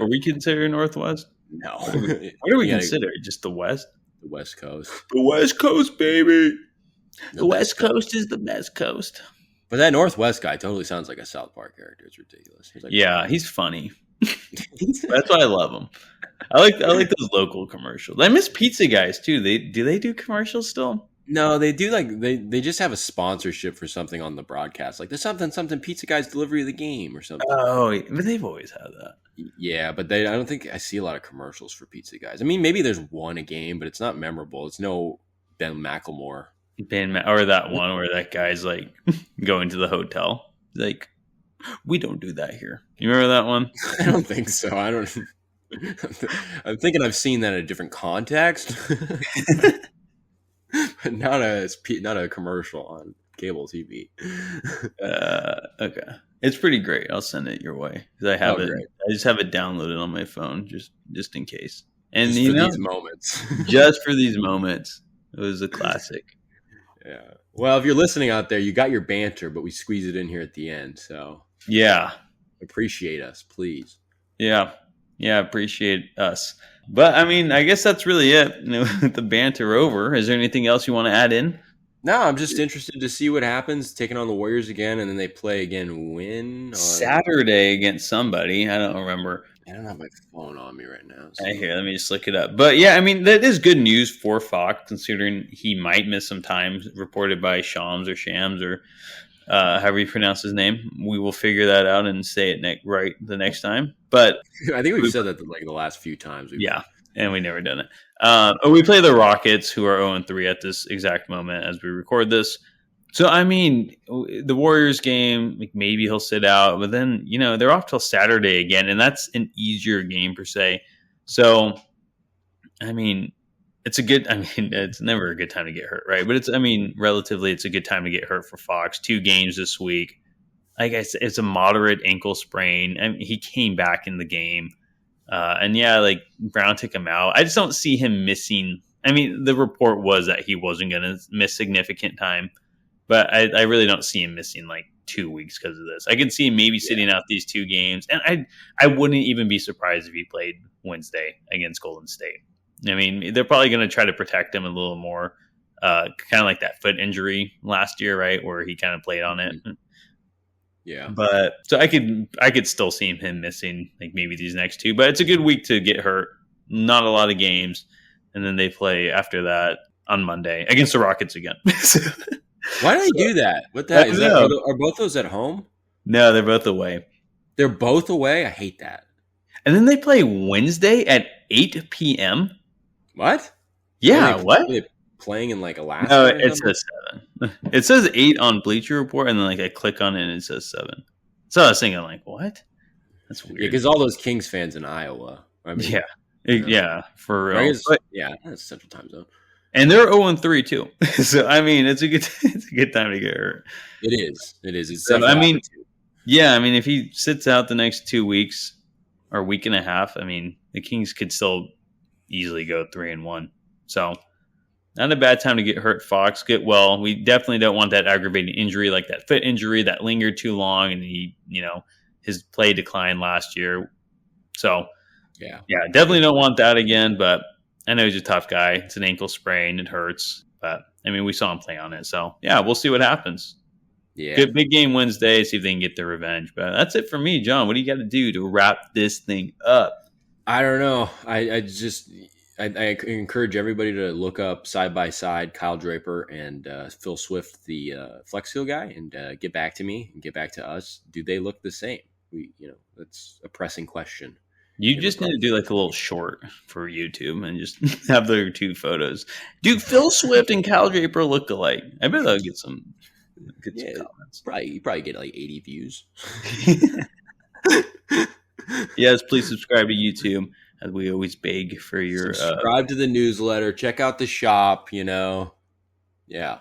Speaker 1: we considered Northwest?
Speaker 2: No.
Speaker 1: What do we consider? Just the West?
Speaker 2: The West Coast.
Speaker 1: The West Coast, baby. The West Coast is the best coast.
Speaker 2: But that Northwest guy totally sounds like a South Park character. It's ridiculous. He's like,
Speaker 1: yeah, he's funny. That's why I love him. I like those local commercials. I miss Pizza Guys too. Do they do commercials still?
Speaker 2: No, they do like they just have a sponsorship for something on the broadcast. Like there's something Pizza Guys delivery of the game or something.
Speaker 1: Oh, but they've always had that.
Speaker 2: Yeah, but I don't think I see a lot of commercials for Pizza Guys. I mean, maybe there's one a game, but it's not memorable. It's no Ben McLemore.
Speaker 1: Or that one where that guy's like going to the hotel. Like, we don't do that here. You remember that one?
Speaker 2: I don't think so. I don't. I'm thinking I've seen that in a different context, but not a commercial on cable TV.
Speaker 1: Okay, it's pretty great. I'll send it your way because I have it.
Speaker 2: Great.
Speaker 1: I just have it downloaded on my phone, just in case. And
Speaker 2: Just
Speaker 1: you
Speaker 2: for
Speaker 1: know,
Speaker 2: these moments.
Speaker 1: just for these moments, it was a classic.
Speaker 2: Yeah. Well, if you're listening out there, you got your banter, but we squeeze it in here at the end. So
Speaker 1: Yeah,
Speaker 2: appreciate us, please.
Speaker 1: yeah, appreciate us. But I mean, I guess that's really it. You know, with the banter over. Is there anything else you want to add in?
Speaker 2: No, I'm just interested to see what happens taking on the Warriors again, and then they play again when?
Speaker 1: Saturday against somebody. I don't remember.
Speaker 2: I don't have my phone on me right now. So.
Speaker 1: Here, let me just look it up. But yeah, I mean, that is good news for Fox, considering he might miss some time, reported by Shams or however you pronounce his name. We will figure that out and say it right the next time. But
Speaker 2: I think we've said that like the last few times.
Speaker 1: Yeah, and we never done it. We play the Rockets, who are 0-3 at this exact moment as we record this. So, I mean, the Warriors game, like maybe he'll sit out, but then, you know, they're off till Saturday again, and that's an easier game per se. So, I mean, it's never a good time to get hurt, right? But relatively, it's a good time to get hurt for Fox. 2 games this week. Like I said, it's a moderate ankle sprain. I mean, he came back in the game. And yeah, like Brown took him out. I just don't see him missing. I mean, the report was that he wasn't going to miss significant time. But I really don't see him missing like 2 weeks because of this. I can see him maybe sitting out these 2 games. And I wouldn't even be surprised if he played Wednesday against Golden State. I mean, they're probably going to try to protect him a little more. Kind of like that foot injury last year, right? Where he kind of played on it.
Speaker 2: Yeah.
Speaker 1: But so I could still see him missing like maybe these next 2. But it's a good week to get hurt. Not a lot of games. And then they play after that on Monday against the Rockets again.
Speaker 2: Why do they do that? What the heck? Are both those at home?
Speaker 1: No, they're both away.
Speaker 2: They're both away? I hate that.
Speaker 1: And then they play Wednesday at 8 p.m.
Speaker 2: What?
Speaker 1: Yeah, what?
Speaker 2: Are they playing in like Alaska?
Speaker 1: No, it says 7. It says 8 on Bleacher Report, and then like I click on it and it says 7. So I was thinking, like, what? That's weird.
Speaker 2: Yeah, because all those Kings fans in Iowa. I mean,
Speaker 1: for real.
Speaker 2: That's Central Time Zone.
Speaker 1: And they're 0-3 too. So I mean, it's a good time to get hurt.
Speaker 2: It is. It's
Speaker 1: so, I mean, if he sits out the next 2 weeks or week and a half, I mean, the Kings could still easily go 3-1. So not a bad time to get hurt. Fox, get well. We definitely don't want that aggravating injury like that foot injury that lingered too long, and his play declined last year. So yeah, definitely don't want that again. But I know he's a tough guy. It's an ankle sprain. It hurts. But, I mean, we saw him play on it. So, yeah, we'll see what happens.
Speaker 2: Yeah.
Speaker 1: Good big game Wednesday. See if they can get their revenge. But that's it for me, John. What do you got to do to wrap this thing up?
Speaker 2: I don't know. I encourage everybody to look up side by side Kyle Draper and Phil Swift, the Flex Seal guy, and get back to me and get back to us. Do they look the same? That's a pressing question.
Speaker 1: You just need to do like a little short for YouTube and just have their 2 photos. Do Phil Swift and Kyle Draper look alike? I bet they'll get some comments.
Speaker 2: You probably get like 80 views.
Speaker 1: Yes, please subscribe to YouTube, as we always beg for your
Speaker 2: subscribe to the newsletter. Check out the shop. Yeah.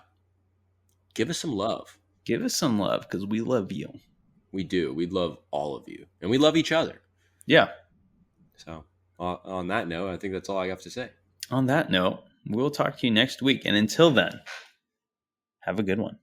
Speaker 2: Give us some love.
Speaker 1: Give us some love because we love you.
Speaker 2: We do. We love all of you, and we love each other.
Speaker 1: Yeah.
Speaker 2: So, on that note, I think that's all I have to say.
Speaker 1: On that note, we'll talk to you next week. And until then, have a good one.